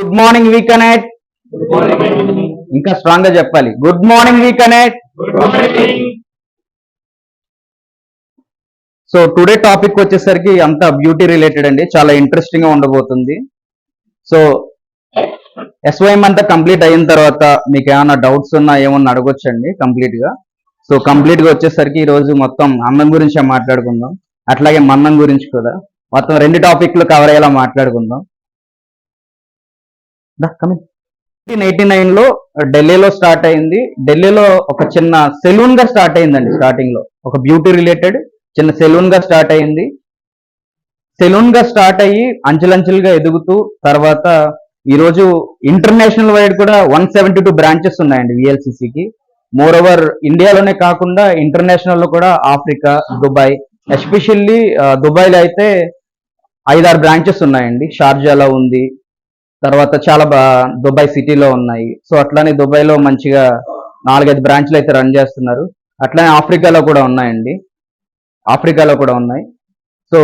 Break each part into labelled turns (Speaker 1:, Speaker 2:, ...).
Speaker 1: Good morning we connect. ఇంకా strong గా చెప్పాలి. Good morning we connect. So today topic వచ్చేసరికి అంతా బ్యూటీ రిలేటెడ్ అండి. చాలా ఇంట్రెస్టింగ్ గా ఉండబోతుంది. సో ఎస్వైఎం అంతా కంప్లీట్ అయిన తర్వాత మీకు ఏమైనా డౌట్స్ ఉన్నా ఏమన్నా అడగొచ్చండి కంప్లీట్ గా. సో కంప్లీట్ గా వచ్చేసరికి ఈ రోజు మొత్తం అన్నం గురించి మాట్లాడుకుందాం, అట్లాగే మన్నం గురించి కూడా మొత్తం 2 టాపిక్లు కవర్ అయ్యేలా మాట్లాడుకుందాం. 1989 లో ఢిల్లీలో స్టార్ట్ అయింది. ఢిల్లీలో ఒక చిన్న సెలూన్ గా స్టార్ట్ అయిందండి. స్టార్టింగ్ లో ఒక బ్యూటీ రిలేటెడ్ చిన్న సెలూన్ గా స్టార్ట్ అయింది. సెలూన్ గా స్టార్ట్ అయ్యి అంచెలంచెలుగా ఎదుగుతూ తర్వాత ఈరోజు ఇంటర్నేషనల్ వైడ్ కూడా 172 బ్రాంచెస్ ఉన్నాయండి విఎల్సిసికి. మోర్ ఓవర్ ఇండియాలోనే కాకుండా ఇంటర్నేషనల్ లో కూడా ఆఫ్రికా, దుబాయ్, ఎస్పెషల్లీ దుబాయ్లో అయితే 5-6 బ్రాంచెస్ ఉన్నాయండి. షార్జాలో ఉంది, తర్వాత చాలా దుబాయ్ సిటీలో ఉన్నాయి. సో అట్లానే దుబాయ్లో మంచిగా 4-5 బ్రాంచ్లు అయితే రన్ చేస్తున్నారు. అట్లానే ఆఫ్రికాలో కూడా ఉన్నాయండి, ఆఫ్రికాలో కూడా ఉన్నాయి. సో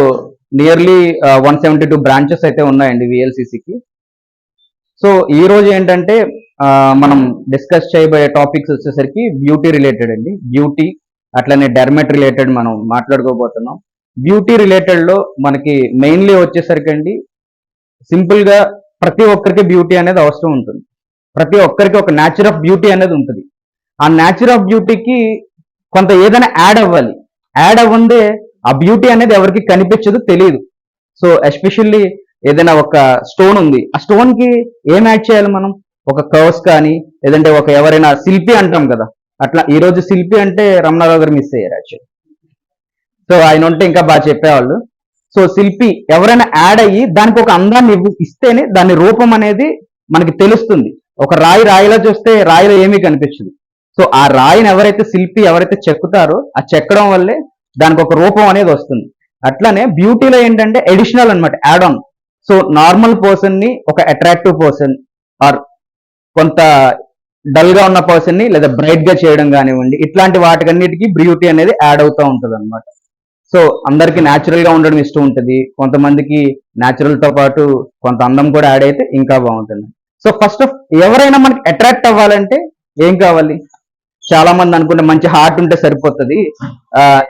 Speaker 1: నియర్లీ 172 బ్రాంచెస్ అయితే ఉన్నాయండి విఎల్సిసికి. సో ఈ రోజు ఏంటంటే మనం డిస్కస్ చేయబోయే టాపిక్స్ వచ్చేసరికి బ్యూటీ రిలేటెడ్ అండి. బ్యూటీ అట్లనే డెర్మేట్ రిలేటెడ్ మనం మాట్లాడుకోబోతున్నాం. బ్యూటీ రిలేటెడ్ లో మనకి మెయిన్లీ వచ్చేసరికి అండి, సింపుల్ గా ప్రతి ఒక్కరికి బ్యూటీ అనేది అవసరం ఉంటుంది. ప్రతి ఒక్కరికి ఒక న్యాచర్ ఆఫ్ బ్యూటీ అనేది ఉంటుంది. ఆ న్యాచర్ ఆఫ్ బ్యూటీకి కొంత ఏదైనా యాడ్ అవ్వాలి. యాడ్ అవ్వందే ఆ బ్యూటీ అనేది ఎవరికి కనిపించదు, తెలియదు. సో ఎస్పెషల్లీ ఏదైనా ఒక స్టోన్ ఉంది, ఆ స్టోన్ కి ఏం యాడ్ చేయాలి మనం? ఒక కర్వ్స్ కానీ, లేదంటే ఒక ఎవరైనా శిల్పి అంటాం కదా, అట్లా ఈ రోజు శిల్పి అంటే రమణారావు గారు మిస్ అయ్యారు యాక్చువల్లీ. సో ఆయన ఉంటే ఇంకా బాగా చెప్పేవాళ్ళు. సో శిల్పి ఎవరైనా యాడ్ అయ్యి దానికి ఒక అందాన్ని ఇస్తేనే దాని రూపం అనేది మనకి తెలుస్తుంది. ఒక రాయిలా చూస్తే రాయిలో ఏమీ కనిపించదు. సో ఆ రాయిని ఎవరైతే శిల్పి ఎవరైతే చెక్కుతారో ఆ చెక్కడం వల్లే దానికి ఒక రూపం అనేది వస్తుంది. అట్లానే బ్యూటీలో ఏంటంటే ఎడిషనల్ అనమాట, add on. So normal person ని ఒక అట్రాక్టివ్ పర్సన్ ఆర్ కొంత డల్ గా ఉన్న పర్సన్ ని లేదా బ్రైట్ గా చేయడం కానివ్వండి, ఇట్లాంటి వాటికన్నిటికీ బ్యూటీ అనేది యాడ్ అవుతూ ఉంటుంది అనమాట. సో అందరికి న్యాచురల్ గా ఉండడం ఇష్టం ఉంటుంది, కొంతమందికి న్యాచురల్ తో పాటు కొంత అందం కూడా యాడ్ అయితే ఇంకా బాగుంటుంది. సో ఫస్ట్ ఆఫ్ ఎవరైనా మనకి అట్రాక్ట్ అవ్వాలంటే ఏం కావాలి? చాలా మంది అనుకుంటే మంచి హార్ట్ ఉంటే సరిపోతుంది,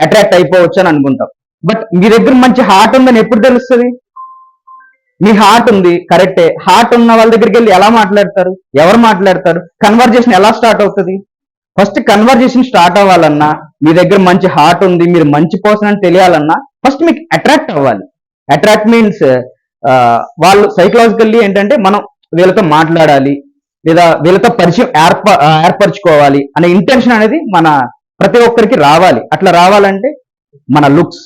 Speaker 1: అట్రాక్ట్ అయిపోవచ్చు అని అనుకుంటాం. బట్ మీ దగ్గర మంచి హార్ట్ ఉందని ఎప్పుడు తెలుస్తుంది? మీ హార్ట్ ఉంది కరెక్టే, హార్ట్ ఉన్న వాళ్ళ దగ్గరికి వెళ్ళి ఎలా మాట్లాడతారు? ఎవరు మాట్లాడతారు? కన్వర్జేషన్ ఎలా స్టార్ట్ అవుతుంది? ఫస్ట్ కన్వర్జేషన్ స్టార్ట్ అవ్వాలన్నా, మీ దగ్గర మంచి హార్ట్ ఉంది, మీరు మంచి పర్సన్ అని తెలియాలన్నా ఫస్ట్ మీకు అట్రాక్ట్ అవ్వాలి. అట్రాక్ట్ మీన్స్ వాళ్ళు సైకలాజికల్లీ ఏంటంటే మనం వీళ్ళతో మాట్లాడాలి లేదా వీళ్ళతో పరిచయం ఏర్పరచుకోవాలి అనే ఇంటెన్షన్ అనేది మన ప్రతి ఒక్కరికి రావాలి. అట్లా రావాలంటే మన లుక్స్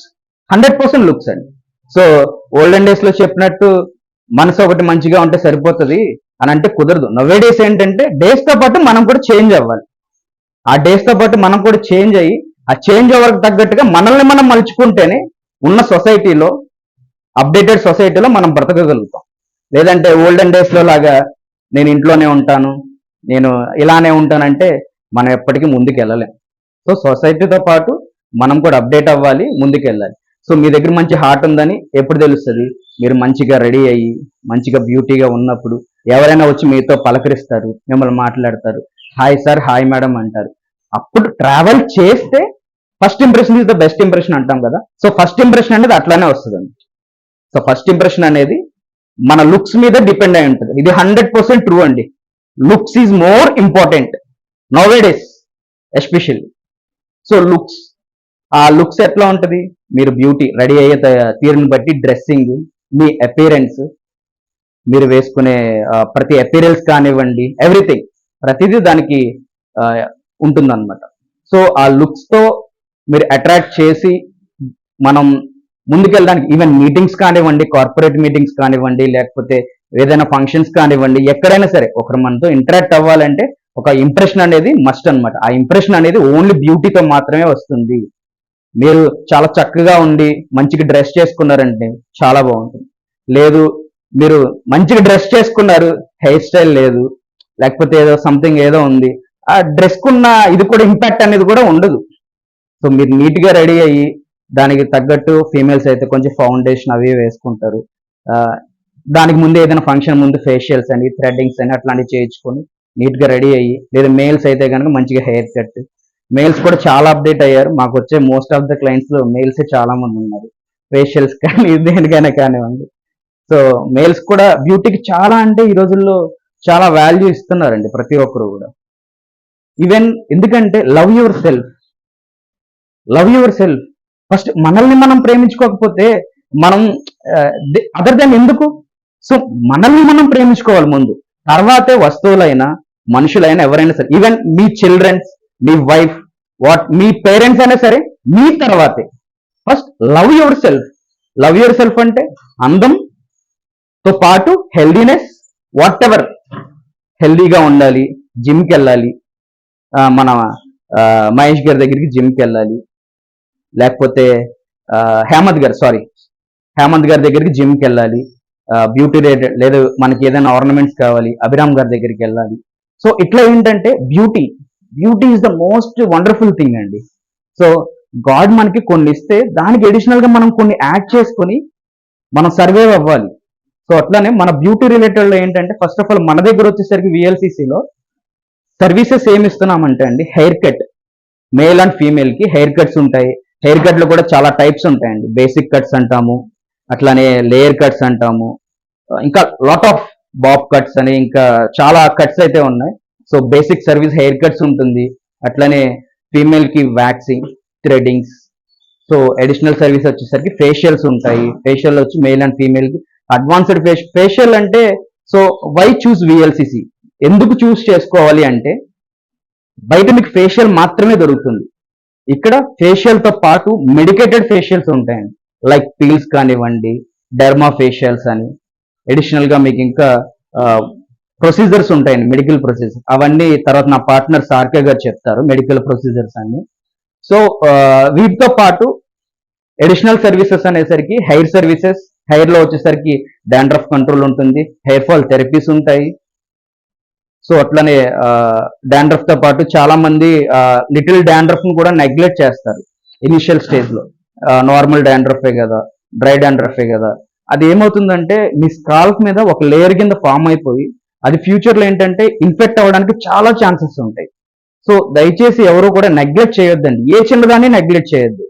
Speaker 1: 100% లుక్స్ అండి. సో ఓల్డెన్ డేస్ లో చెప్పినట్టు మనసు ఒకటి మంచిగా ఉంటే సరిపోతుంది అని అంటే కుదరదు. నవ్వే డేస్ ఏంటంటే డేస్ తో పాటు మనం కూడా చేంజ్ అవ్వాలి. ఆ డేస్ తో పాటు మనం కూడా చేంజ్ అయ్యి ఆ చేంజ్ అవ్వడానికి తగ్గట్టుగా మనల్ని మనం మలుచుకుంటేనే ఉన్న సొసైటీలో, అప్డేటెడ్ సొసైటీలో మనం బ్రతకగలుగుతాం. లేదంటే ఓల్డెన్ డేస్ లో లాగా నేను ఇంట్లోనే ఉంటాను, నేను ఇలానే ఉంటానంటే మనం ఎప్పటికీ ముందుకు వెళ్ళలేం. సో సొసైటీతో పాటు మనం కూడా అప్డేట్ అవ్వాలి, ముందుకు వెళ్ళాలి. సో మీ దగ్గర మంచి హార్ట్ ఉందని ఎప్పుడు తెలుస్తుంది? మీరు మంచిగా రెడీ అయ్యి మంచిగా బ్యూటీగా ఉన్నప్పుడు ఎవరైనా వచ్చి మీతో పలకరిస్తారు, మిమ్మల్ని మాట్లాడతారు, హాయ్ సార్, హాయ్ మేడం అంటారు. అప్పుడు ట్రావెల్ చేస్తే first impression is the best impression అంటాం కదా. సో ఫస్ట్ ఇంప్రెషన్ అనేది అట్లానే వస్తుందండి. సో ఫస్ట్ ఇంప్రెషన్ అనేది మన లుక్స్ మీద డిపెండ్ అయి ఉంటుంది. ఇది 100% ట్రూ అండి. Looks is more important nowadays especially. So looks, ఆ లుక్స్ ఎట్లా ఉంటుంది? మీరు బ్యూటీ రెడీ అయ్యే తీరుని బట్టి డ్రెస్సింగ్, మీ అపీరెన్స్, మీరు వేసుకునే ప్రతి అపీరెన్స్ కానివ్వండి, ఎవ్రీథింగ్ ప్రతిదీ దానికి ఉంటుందన్నమాట. సో ఆ లుక్స్ తో మీరు అట్రాక్ట్ చేసి మనం ముందుకెళ్ళడానికి, ఈవెన్ మీటింగ్స్ కానివ్వండి, కార్పొరేట్ మీటింగ్స్ కానివ్వండి, లేకపోతే ఏదైనా ఫంక్షన్స్ కానివ్వండి, ఎక్కడైనా సరే ఒకరు మనతో ఇంటరాక్ట్ అవ్వాలంటే ఒక ఇంప్రెషన్ అనేది మస్ట్ అనమాట. ఆ ఇంప్రెషన్ అనేది ఓన్లీ బ్యూటీతో మాత్రమే వస్తుంది. మీరు చాలా చక్కగా ఉండి మంచిగా డ్రెస్ చేసుకున్నారంటే చాలా బాగుంటుంది. లేదు మీరు మంచిగా డ్రెస్ చేసుకున్నారు, హెయిర్ స్టైల్ లేదు, లేకపోతే ఏదో సంథింగ్ ఏదో ఉంది, ఆ డ్రెస్ కున్న ఇది కూడా ఇంపాక్ట్ అనేది కూడా ఉండదు. సో మీరు నీట్ గా రెడీ అయ్యి దానికి తగ్గట్టు ఫీమేల్స్ అయితే కొంచెం ఫౌండేషన్ అవి వేసుకుంటారు, దానికి ముందు ఏదైనా ఫంక్షన్ ముందు ఫేషియల్స్ అని థ్రెడ్డింగ్స్ అని అట్లాంటివి చేయించుకొని నీట్గా రెడీ అయ్యి, లేదా మేల్స్ అయితే కనుక మంచిగా హెయిర్ కట్. మేల్స్ కూడా చాలా అప్డేట్ అయ్యారు. మాకు వచ్చే మోస్ట్ ఆఫ్ ద క్లయింట్స్లో మేల్సే చాలా మంది ఉన్నారు, ఫేషియల్స్ కానీ దేనికైనా కానివ్వండి. సో మేల్స్ కూడా బ్యూటీకి చాలా, అంటే ఈ రోజుల్లో చాలా వాల్యూ ఇస్తున్నారండి ప్రతి ఒక్కరు కూడా. ఈవెన్ ఎందుకంటే love your self, love your self. First మనల్ని మనం ప్రేమించుకోకపోతే మనం అదర్ దెన్ ఎందుకు? సో మనల్ని మనం ప్రేమించుకోవాలి ముందు, తర్వాతే వస్తువులైనా మనుషులైనా ఎవరైనా సరే, ఈవెన్ మీ చిల్డ్రన్స్, మీ వైఫ్, మీ పేరెంట్స్ అయినా సరే మీ తర్వాతే. First love your self. Love your self అంటే అందంతో పాటు హెల్దీనెస్, వాట్ ఎవర్, హెల్దీగా ఉండాలి, జిమ్కి వెళ్ళాలి, మన మహేష్ గారి దగ్గరికి జిమ్కి వెళ్ళాలి, లేకపోతే హేమంత్ గారి దగ్గరికి జిమ్కి వెళ్ళాలి, బ్యూటీ రిలేటెడ్ లేదా మనకి ఏదైనా ఆర్నమెంట్స్ కావాలి, అభిరామ్ గారి దగ్గరికి వెళ్ళాలి. సో ఇట్లా ఏంటంటే beauty is the most wonderful thing అండి. సో గాడ్ మనకి కొన్ని ఇస్తే దానికి అడిషనల్ గా మనం కొన్ని యాడ్ చేసుకొని మనం సర్వైవ్ అవ్వాలి. సో అట్లానే మన బ్యూటీ రిలేటెడ్ లో ఏంటంటే ఫస్ట్ ఆఫ్ ఆల్ మన దగ్గర వచ్చేసరికి విఎల్సిసిలో సర్వీసెస్ ఏమి ఇస్తున్నామంటే అండి, hair cut, male and female కి హెయిర్ కట్స్ ఉంటాయి. హెయిర్ కట్ లో కూడా చాలా టైప్స్ ఉంటాయండి. బేసిక్ కట్స్ అంటాము, అట్లానే లేయర్ కట్స్ అంటాము, ఇంకా లాట్ ఆఫ్ బాబ్ కట్స్ అని ఇంకా చాలా కట్స్ అయితే ఉన్నాయి. So basic service hair cuts ఉంటుంది, అట్లనే ఫీమేల్ కి waxing, threadings. So additional service వచ్చేసరికి ఫేషియల్స్ ఉంటాయి. ఫేషియల్ వచ్చి మేల్ అండ్ ఫీమేల్ కి అడ్వాన్స్డ్ ఫేషియల్ అంటే, సో వై చూస్ విఎల్సిసి, ఎందుకు చూస్ చేసుకోవాలి అంటే బయట మీకు ఫేషియల్ మాత్రమే దొరుకుతుంది, ఇక్కడ ఫేషియల్ తో పాటు మెడికేటెడ్ ఫేషియల్స్ ఉంటాయండి. లైక్ పీల్స్ కానివ్వండి, డెర్మా ఫేషియల్స్ అని, అడిషనల్ గా మీకు ఇంకా ప్రొసీజర్స్ ఉంటాయండి, మెడికల్ ప్రొసీజర్. అవన్నీ తర్వాత నా పార్ట్నర్ సార్కే గారు చెప్తారు, మెడికల్ ప్రొసీజర్స్ అన్ని. సో వీటితో పాటు అడిషనల్ సర్వీసెస్ అనేసరికి హెయిర్ సర్వీసెస్, హెయిర్ లో వచ్చేసరికి డాండ్రఫ్ కంట్రోల్ ఉంటుంది, హెయిర్ ఫాల్ థెరపీస్ ఉంటాయి. సో అట్లనే డాండ్రఫ్ తో పాటు చాలా మంది లిటిల్ డాండ్రఫ్ ను కూడా నెగ్లెక్ట్ చేస్తారు ఇనిషియల్ స్టేజ్ లో. నార్మల్ డాండ్రఫే కదా, డ్రై డాండ్రఫే కదా, అది ఏమవుతుందంటే మీ స్కాల్ప్ మీద ఒక లేయర్ కింద ఫామ్ అయిపోయి అది ఫ్యూచర్ లో ఏంటంటే ఇన్ఫెక్ట్ అవ్వడానికి చాలా ఛాన్సెస్ ఉంటాయి. సో దయచేసి ఎవరు కూడా నెగ్లెక్ట్ చేయొద్దండి, ఏ చిన్నదాన్ని నెగ్లెక్ట్ చేయొద్దు.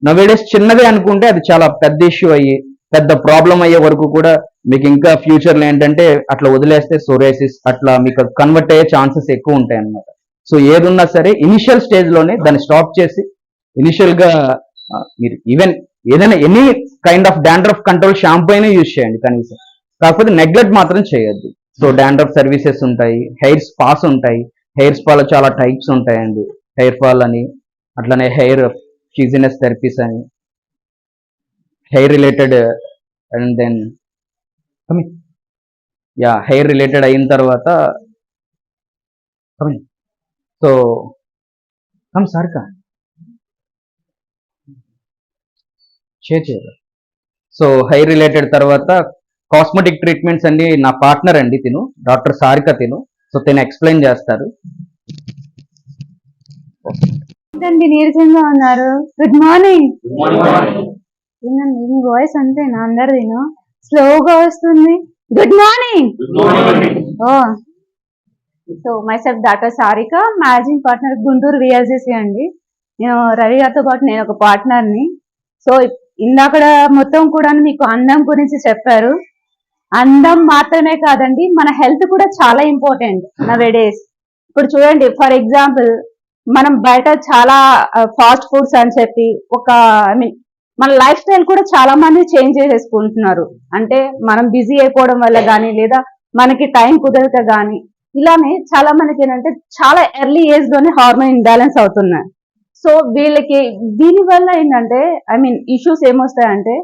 Speaker 1: నవేడేస్ చిన్నదే అనుకుంటే అది చాలా పెద్ద ఇష్యూ అయ్యి పెద్ద ప్రాబ్లం అయ్యే వరకు కూడా మీకు ఇంకా ఫ్యూచర్ లో ఏంటంటే అట్లా వదిలేస్తే సోరేసిస్ అట్లా మీకు కన్వర్ట్ అయ్యే ఛాన్సెస్ ఎక్కువ ఉంటాయి అన్నమాట. సో ఏదున్నా సరే ఇనిషియల్ స్టేజ్ లోనే దాన్ని స్టాప్ చేసి, ఇనిషియల్ గా మీరు ఈవెన్ ఏదైనా any kind of dandruff control shampoo అయినా యూజ్ చేయండి కనీసం, కాకపోతే నెగ్లెక్ట్ మాత్రం చేయొద్దు. సో డాండ్రఫ్ సర్వీసెస్ ఉంటాయి, హెయిర్ స్పాస్ ఉంటాయి. హెయిర్ స్పాలో చాలా టైప్స్ ఉంటాయండి, హెయిర్ ఫాల్ అని, అట్లనే హెయిర్ ఫ్యూజినెస్ థెరపీస్ అని, hair related, and then hair related అయిన తర్వాత సో సార్కా చేయరు. సో హెయిర్ రిలేటెడ్ తర్వాత కాస్మెటిక్ ట్రీట్మెంట్స్ అన్ని నా పార్ట్నర్ అండి తిను, డాక్టర్ సారిక తిను. సో తిను ఎక్స్ప్లెయిన్ చేస్తారు.
Speaker 2: నీరసంగా ఉన్నారు. Good morning. మీ వాయిస్ అంతేనా అందరిది? స్లోగా వస్తుంది. Good morning. Oh so myself doctor Sarika, managing partner Guntur VLCC అండి. నేను రవి గారితో పాటు నేను ఒక పార్ట్నర్ని. సో ఇందాక మొత్తం కూడా మీకు అందం గురించి చెప్పారు. అందం మాత్రమే కాదండి, మన హెల్త్ కూడా చాలా ఇంపార్టెంట్ నవేడేస్. ఇప్పుడు చూడండి, ఫర్ ఎగ్జాంపుల్ మనం బయట చాలా ఫాస్ట్ ఫుడ్స్ అని చెప్పి మన లైఫ్ స్టైల్ కూడా చాలా మంది చేంజ్ చేసేసుకుంటున్నారు. అంటే మనం బిజీ అయిపోవడం వల్ల కానీ, లేదా మనకి టైం కుదరక కానీ, ఇలానే చాలా మందికి ఏంటంటే చాలా ఎర్లీ ఏజ్ లోనే హార్మోన్ ఇంబ్యాలెన్స్ అవుతున్నాయి. సో వీళ్ళకి దీనివల్ల ఏంటంటే ఇష్యూస్ ఏమొస్తాయంటే,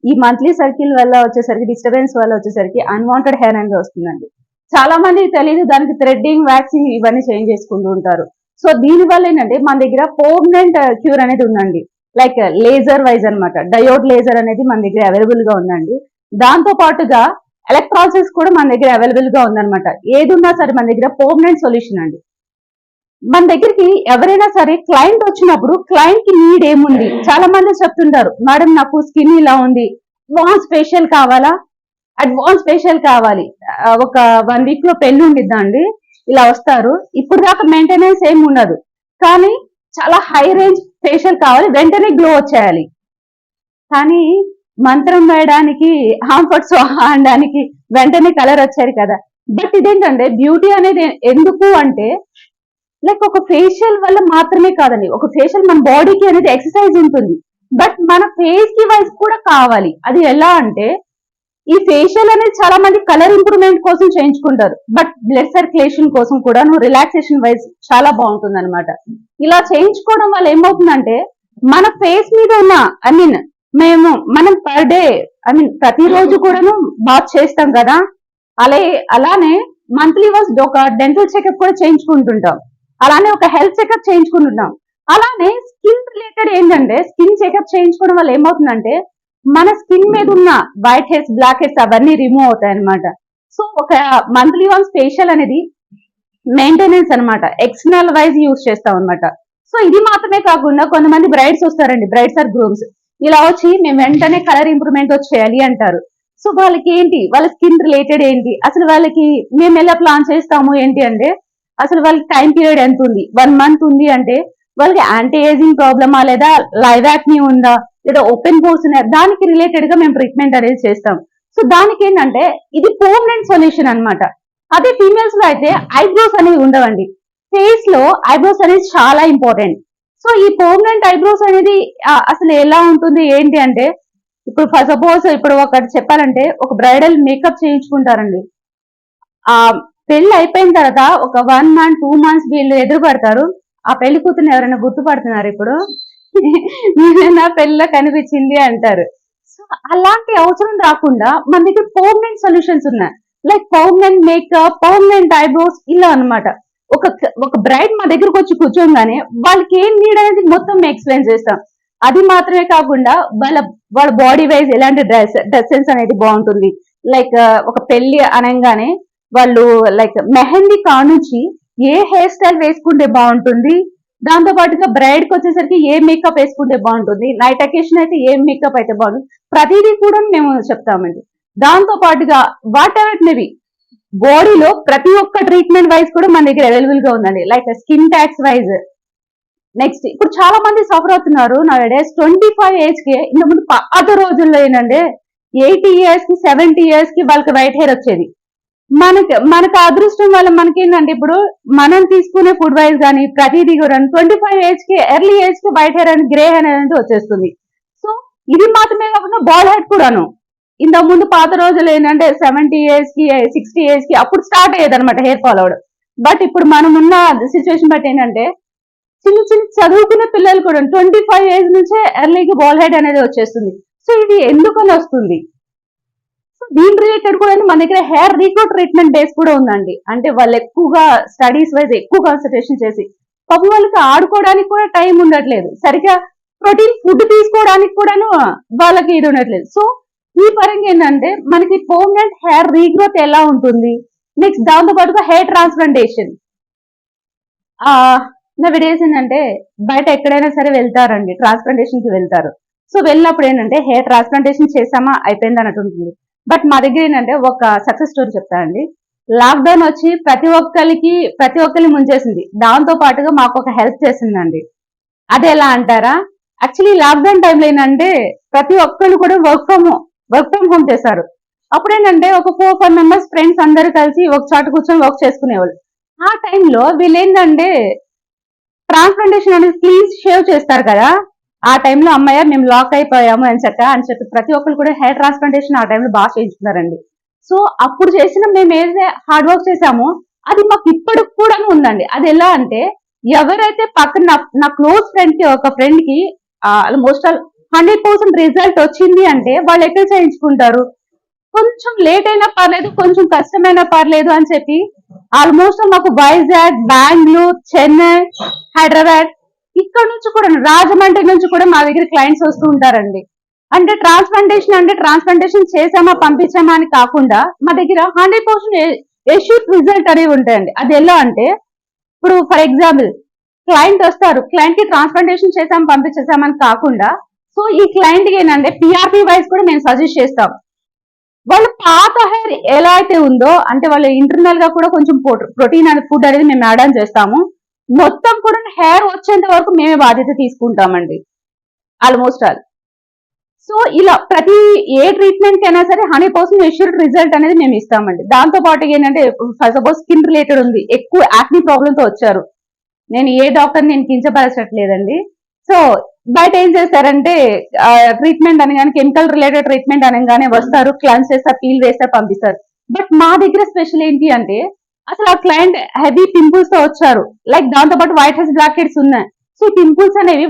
Speaker 2: ఈ మంత్లీ సర్కిల్ వల్ల వచ్చేసరికి, డిస్టర్బెన్స్ వల్ల వచ్చేసరికి అన్వాంటెడ్ హెయిర్ అనేది వస్తుందండి. చాలా మందికి తెలియదు, దానికి థ్రెడ్డింగ్, వ్యాక్సింగ్ ఇవన్నీ చేంజ్ చేసుకుంటూ ఉంటారు. సో దీని వల్ల ఏంటంటే మన దగ్గర పర్మనెంట్ క్యూర్ అనేది ఉందండి. లైక్ లేజర్ వైజ్ అనమాట, డయోడ్ లేజర్ అనేది మన దగ్గర అవైలబుల్ గా ఉందండి. దాంతో పాటుగా ఎలక్ట్రాలసిస్ కూడా మన దగ్గర అవైలబుల్ గా ఉందన్నమాట. ఏది ఉన్నా సరే మన దగ్గర పర్మనెంట్ సొల్యూషన్ అండి. మన దగ్గరికి ఎవరైనా సరే క్లయింట్ వచ్చినప్పుడు క్లయింట్ కి నీడ్ ఏముంది, చాలా మంది చెప్తుంటారు, మేడం నాకు స్కిన్ ఇలా ఉంది, వాన్స్ ఫేషియల్ కావాలా, అడ్వాన్స్ ఫేషియల్ కావాలి, ఒక 1 week లో పెళ్లి ఉండిద్దండి, ఇలా వస్తారు. ఇప్పుడు దాకా మెయింటెనెన్స్ ఏమి ఉండదు, కానీ చాలా హై రేంజ్ ఫేషియల్ కావాలి, వెంటనే గ్లో వచ్చేయాలి. కానీ మంత్రం వేయడానికి హాంఫర్ట్ స్వాహా అనడానికి వెంటనే కలర్ వచ్చారు కదా. బట్ ఇదేంటంటే బ్యూటీ అనేది ఎందుకు అంటే లైక్ ఒక ఫేషియల్ వల్ల మాత్రమే కాదండి, ఒక ఫేషియల్ మన బాడీకి అనేది ఎక్సర్సైజ్ ఉంటుంది, బట్ మన ఫేస్ కి వైజ్ కూడా కావాలి. అది ఎలా అంటే ఈ ఫేషియల్ అనేది చాలా మంది కలర్ ఇంప్రూవ్మెంట్ కోసం చేయించుకుంటారు, బట్ బ్లడ్ సర్క్యులేషన్ కోసం కూడా రిలాక్సేషన్ వైజ్ చాలా బాగుంటుంది అనమాట. ఇలా చేయించుకోవడం వల్ల ఏమవుతుందంటే మన ఫేస్ మీద ఉన్న మనం పర్ డే ప్రతిరోజు కూడాను బాత్ చేస్తాం కదా, అలానే మంత్లీ వన్స్ ఒక డెంటల్ చెకప్ కూడా చేయించుకుంటుంటాం, అలానే ఒక హెల్త్ చెకప్ చేయించుకుంటుంటాం. అలానే స్కిన్ రిలేటెడ్ ఏంటంటే స్కిన్ చెకప్ చేయించుకోవడం వల్ల ఏమవుతుందంటే మన స్కిన్ మీద ఉన్న వైట్ హెడ్స్, బ్లాక్ హెడ్స్ అవన్నీ రిమూవ్ అవుతాయి అనమాట. సో ఒక మంత్లీ వన్స్ ఫేషియల్ అనేది మెయింటెనెన్స్ అనమాట, ఎక్స్టర్నల్ వైజ్ యూజ్ చేస్తాం అనమాట. సో ఇది మాత్రమే కాకుండా కొంతమంది బ్రైడ్స్ వస్తారండి, బ్రైడ్స్ ఆర్ గ్రూమ్స్, ఇలా వచ్చి మేము వెంటనే కలర్ ఇంప్రూవ్మెంట్ వచ్చేయాలి అంటారు. సో వాళ్ళకి ఏంటి, వాళ్ళ స్కిన్ రిలేటెడ్ ఏంటి, అసలు వాళ్ళకి మేము ఎలా ప్లాన్ చేస్తాము ఏంటి అంటే అసలు వాళ్ళకి టైం పీరియడ్ ఎంత ఉంది, 1 month ఉంది అంటే వాళ్ళకి యాంటీ ఏజింగ్ ప్రాబ్లమా, లేదా లైవ్ యాక్నీ ఉందా, లేదా ఓపెన్ పోర్స్ ఉన్నాయా, దానికి రిలేటెడ్ గా మేము ట్రీట్మెంట్ అనేది చేస్తాం. సో దానికి ఏంటంటే ఇది పర్మనెంట్ సొల్యూషన్ అనమాట. అదే ఫీమేల్స్ లో అయితే ఐబ్రోస్ అనేవి ఉండవండి, ఫేస్ లో ఐబ్రోస్ అనేది చాలా ఇంపార్టెంట్. సో ఈ పర్మనెంట్ ఐబ్రోస్ అనేది అసలు ఎలా ఉంటుంది ఏంటి అంటే ఇప్పుడు ఫర్ సపోజ్ ఇప్పుడు ఒకటి చెప్పాలంటే ఒక బ్రైడల్ మేకప్ చేయించుకుంటారండి, ఆ పెళ్లి అయిపోయిన తర్వాత ఒక 1 month 2 months వీళ్ళు ఎదురు పడతారు, ఆ పెళ్లి కూతురు ఎవరైనా గుర్తుపడుతున్నారు ఇప్పుడు నా పెళ్లిలో కనిపించింది అంటారు. సో అలాంటి అవసరం రాకుండా మన దగ్గర పర్మనెంట్ సొల్యూషన్స్ ఉన్నాయి, like permanent makeup, permanent eyebrows, ఇలా అనమాట. ఒక బ్రైడ్ మా దగ్గరకు వచ్చి కూర్చోగానే వాళ్ళకి ఏం నీడ్ అనేది మొత్తం ఎక్స్ప్లెయిన్ చేస్తాం. అది మాత్రమే కాకుండా వాళ్ళ బాడీ వైజ్ ఎలాంటి డ్రెస్ సెన్స్ అనేది బాగుంటుంది, లైక్ ఒక పెళ్లి అనగానే వాళ్ళు లైక్ మెహందీ కానుంచి ఏ హెయిర్ స్టైల్ వేసుకుంటే బాగుంటుంది, దాంతో పాటుగా బ్రైడ్ కి వచ్చేసరికి ఏ మేకప్ వేసుకుంటే బాగుంటుంది, నైట్ అకేషన్ అయితే ఏ మేకప్ అయితే బాగుంటుంది, ప్రతిదీ కూడా మేము చెప్తామండి. దాంతో పాటుగా వాట్ ఎవర్ మేబీ బాడీలో ప్రతి ఒక్క ట్రీట్మెంట్ వైజ్ కూడా మన దగ్గర అవైలబుల్ గా ఉందండి, like skin tags wise. Next ఇప్పుడు చాలా మంది సఫర్ అవుతున్నారు నా డేస్ 25 ఏజ్ కి, ఇంతకుముందు పాత రోజుల్లో ఏంటంటే 80 years కి 70 years కి వాళ్ళకి వైట్ హెయిర్ వచ్చేది. మనకు అదృష్టం వల్ల మనకేంటంటే ఇప్పుడు మనం తీసుకునే ఫుడ్ వైజ్ కానీ ప్రతిదీ కూడా 25 ఏజ్ కి ఎర్లీ ఏజ్ కి వైట్ హెయిర్ అనేది గ్రే హెయిర్ అనేది వచ్చేస్తుంది. సో ఇది మాత్రమే కాకుండా బాల్ హెడ్ కూడాను, ఇంతకు ముందు పాత రోజులు ఏంటంటే 70 years కి 60 years కి అప్పుడు స్టార్ట్ అయ్యేది అనమాట హెయిర్ ఫాల్ అవడం. బట్ ఇప్పుడు మనం ఉన్న సిచ్యువేషన్ బట్టి ఏంటంటే చిన్న చదువుకునే పిల్లలు కూడా 25 ఏజ్ నుంచే ఎర్లీకి బాల్ హెడ్ అనేది వచ్చేస్తుంది. సో ఇది ఎందుకని వస్తుంది, సో దీని రిలేటెడ్ కూడా మన దగ్గర హెయిర్ రీగ్రో ట్రీట్మెంట్ బేస్ కూడా ఉందండి. అంటే వాళ్ళు ఎక్కువగా స్టడీస్ వైజ్ ఎక్కువ కాన్సన్ట్రేషన్ చేసి పాపం వాళ్ళకి ఆడుకోవడానికి కూడా టైం ఉండట్లేదు, సరిగ్గా ప్రోటీన్ ఫుడ్ తీసుకోవడానికి కూడాను వాళ్ళకి ఇది ఉండట్లేదు. సో ఈ పరంగా ఏంటంటే మనకి పర్మనెంట్ హెయిర్ రీగ్రోత్ ఎలా ఉంటుంది, నెక్స్ట్ దాంతో పాటుగా హెయిర్ ట్రాన్స్ప్లాంటేషన్. నవడేస్ ఏంటంటే బయట ఎక్కడైనా సరే వెళ్తారండి, ట్రాన్స్ప్లాంటేషన్ కి వెళ్తారు. సో వెళ్ళినప్పుడు ఏంటంటే హెయిర్ ట్రాన్స్ప్లాంటేషన్ చేసామా అయిపోయింది అన్నట్టు ఉంటుంది. బట్ మా దగ్గర ఏంటంటే ఒక సక్సెస్ స్టోరీ చెప్తానండి. లాక్డౌన్ వచ్చి ప్రతి ఒక్కరిని ముంచేసింది, దాంతో పాటుగా మాకు ఒక హెల్ప్ చేసిందండి. అది ఎలా అంటారా, యాక్చువల్లీ లాక్డౌన్ టైంలో ఏంటంటే ప్రతి ఒక్కరు కూడా వర్క్ ఫ్రమ్ హోమ్ చేశారు. అప్పుడు ఏంటంటే ఒక 4-5 members ఫ్రెండ్స్ అందరూ కలిసి ఒక చోట కూర్చొని వర్క్ చేసుకునేవాళ్ళు. ఆ టైంలో వీళ్ళు ఏంటంటే ట్రాన్స్ప్లాంటేషన్ అనేది క్లీన్ షేవ్ చేస్తారు కదా, ఆ టైంలో అమ్మాయి మేము లాక్ అయిపోయాము అని చెప్పి ప్రతి ఒక్కరు కూడా హెయిర్ ట్రాన్స్ప్లాంటేషన్ ఆ టైంలో బాగా చేయించుకున్నారండి. సో అప్పుడు చేసిన మేము ఏదైతే హార్డ్ వర్క్ చేసామో అది మాకు ఇప్పటికి కూడా ఉందండి. అది ఎలా అంటే ఎవరైతే పక్కన నా క్లోజ్ ఫ్రెండ్ కి ఒక ఫ్రెండ్ కి ఆల్మోస్ట్ 100% రిజల్ట్ వచ్చింది అంటే వాళ్ళు ఎక్కడ చేయించుకుంటారు, కొంచెం లేట్ అయినా పర్లేదు, కొంచెం కష్టమైనా పర్లేదు అని చెప్పి ఆల్మోస్ట్ మాకు వైజాగ్, బెంగళూరు, చెన్నై, హైదరాబాద్ ఇక్కడ నుంచి కూడా రాజమండ్రి నుంచి కూడా మా దగ్గర క్లయింట్స్ వస్తూ ఉంటారండి. అంటే ట్రాన్స్ప్లాంటేషన్ చేసామా పంపించామా అని కాకుండా మా దగ్గర 100% ఎష్యూర్ రిజల్ట్ అనేవి ఉంటాయండి. అది ఎలా అంటే ఇప్పుడు ఫర్ ఎగ్జాంపుల్ క్లయింట్ వస్తారు, క్లయింట్ కి ట్రాన్స్ప్లాంటేషన్ చేసాం పంపించేసామని కాకుండా సో ఈ క్లయింట్ కి ఏంటంటే పిఆర్పి వైజ్ కూడా మేము సజెస్ట్ చేస్తాం. వాళ్ళ పాత హెయిర్ ఎలా అయితే ఉందో, అంటే వాళ్ళ ఇంటర్నల్ గా కూడా కొంచెం ప్రోటీన్ అనే ఫుడ్ అనేది మేము యాడ్ ఆన్ చేస్తాము. మొత్తం కూడా హెయిర్ వచ్చేంత వరకు మేమే బాధ్యత తీసుకుంటామండి ఆల్మోస్ట్ ఆల్. సో ఇలా ప్రతి ఏ ట్రీట్మెంట్ కి అయినా సరే 100% ఎష్యూర్డ్ రిజల్ట్ అనేది మేము ఇస్తామండి. దాంతో పాటు ఏంటంటే సపోజ్ స్కిన్ రిలేటెడ్ ఉంది, ఎక్కువ యాక్నీ ప్రాబ్లమ్ తో వచ్చారు, నేను ఏ డాక్టర్ నేను కించపరచట్లేదండి. సో బయట ఏం చేస్తారంటే ట్రీట్మెంట్ అనగానే కెమికల్ రిలేటెడ్ ట్రీట్మెంట్ అనగానే వస్తారు, క్లన్స్ చేస్తారు, పీల్ వేస్తారు, పంపిస్తారు. బట్ మా దగ్గర స్పెషల్ ఏంటి అంటే అసలు ఆ క్లయింట్ హెవీ పింపుల్స్ తో వచ్చారు, లైక్ దాంతో పాటు వైట్ హెడ్స్ బ్లాక్ హెడ్స్ ఉన్నాయి. సో పింపుల్స్ అనేవి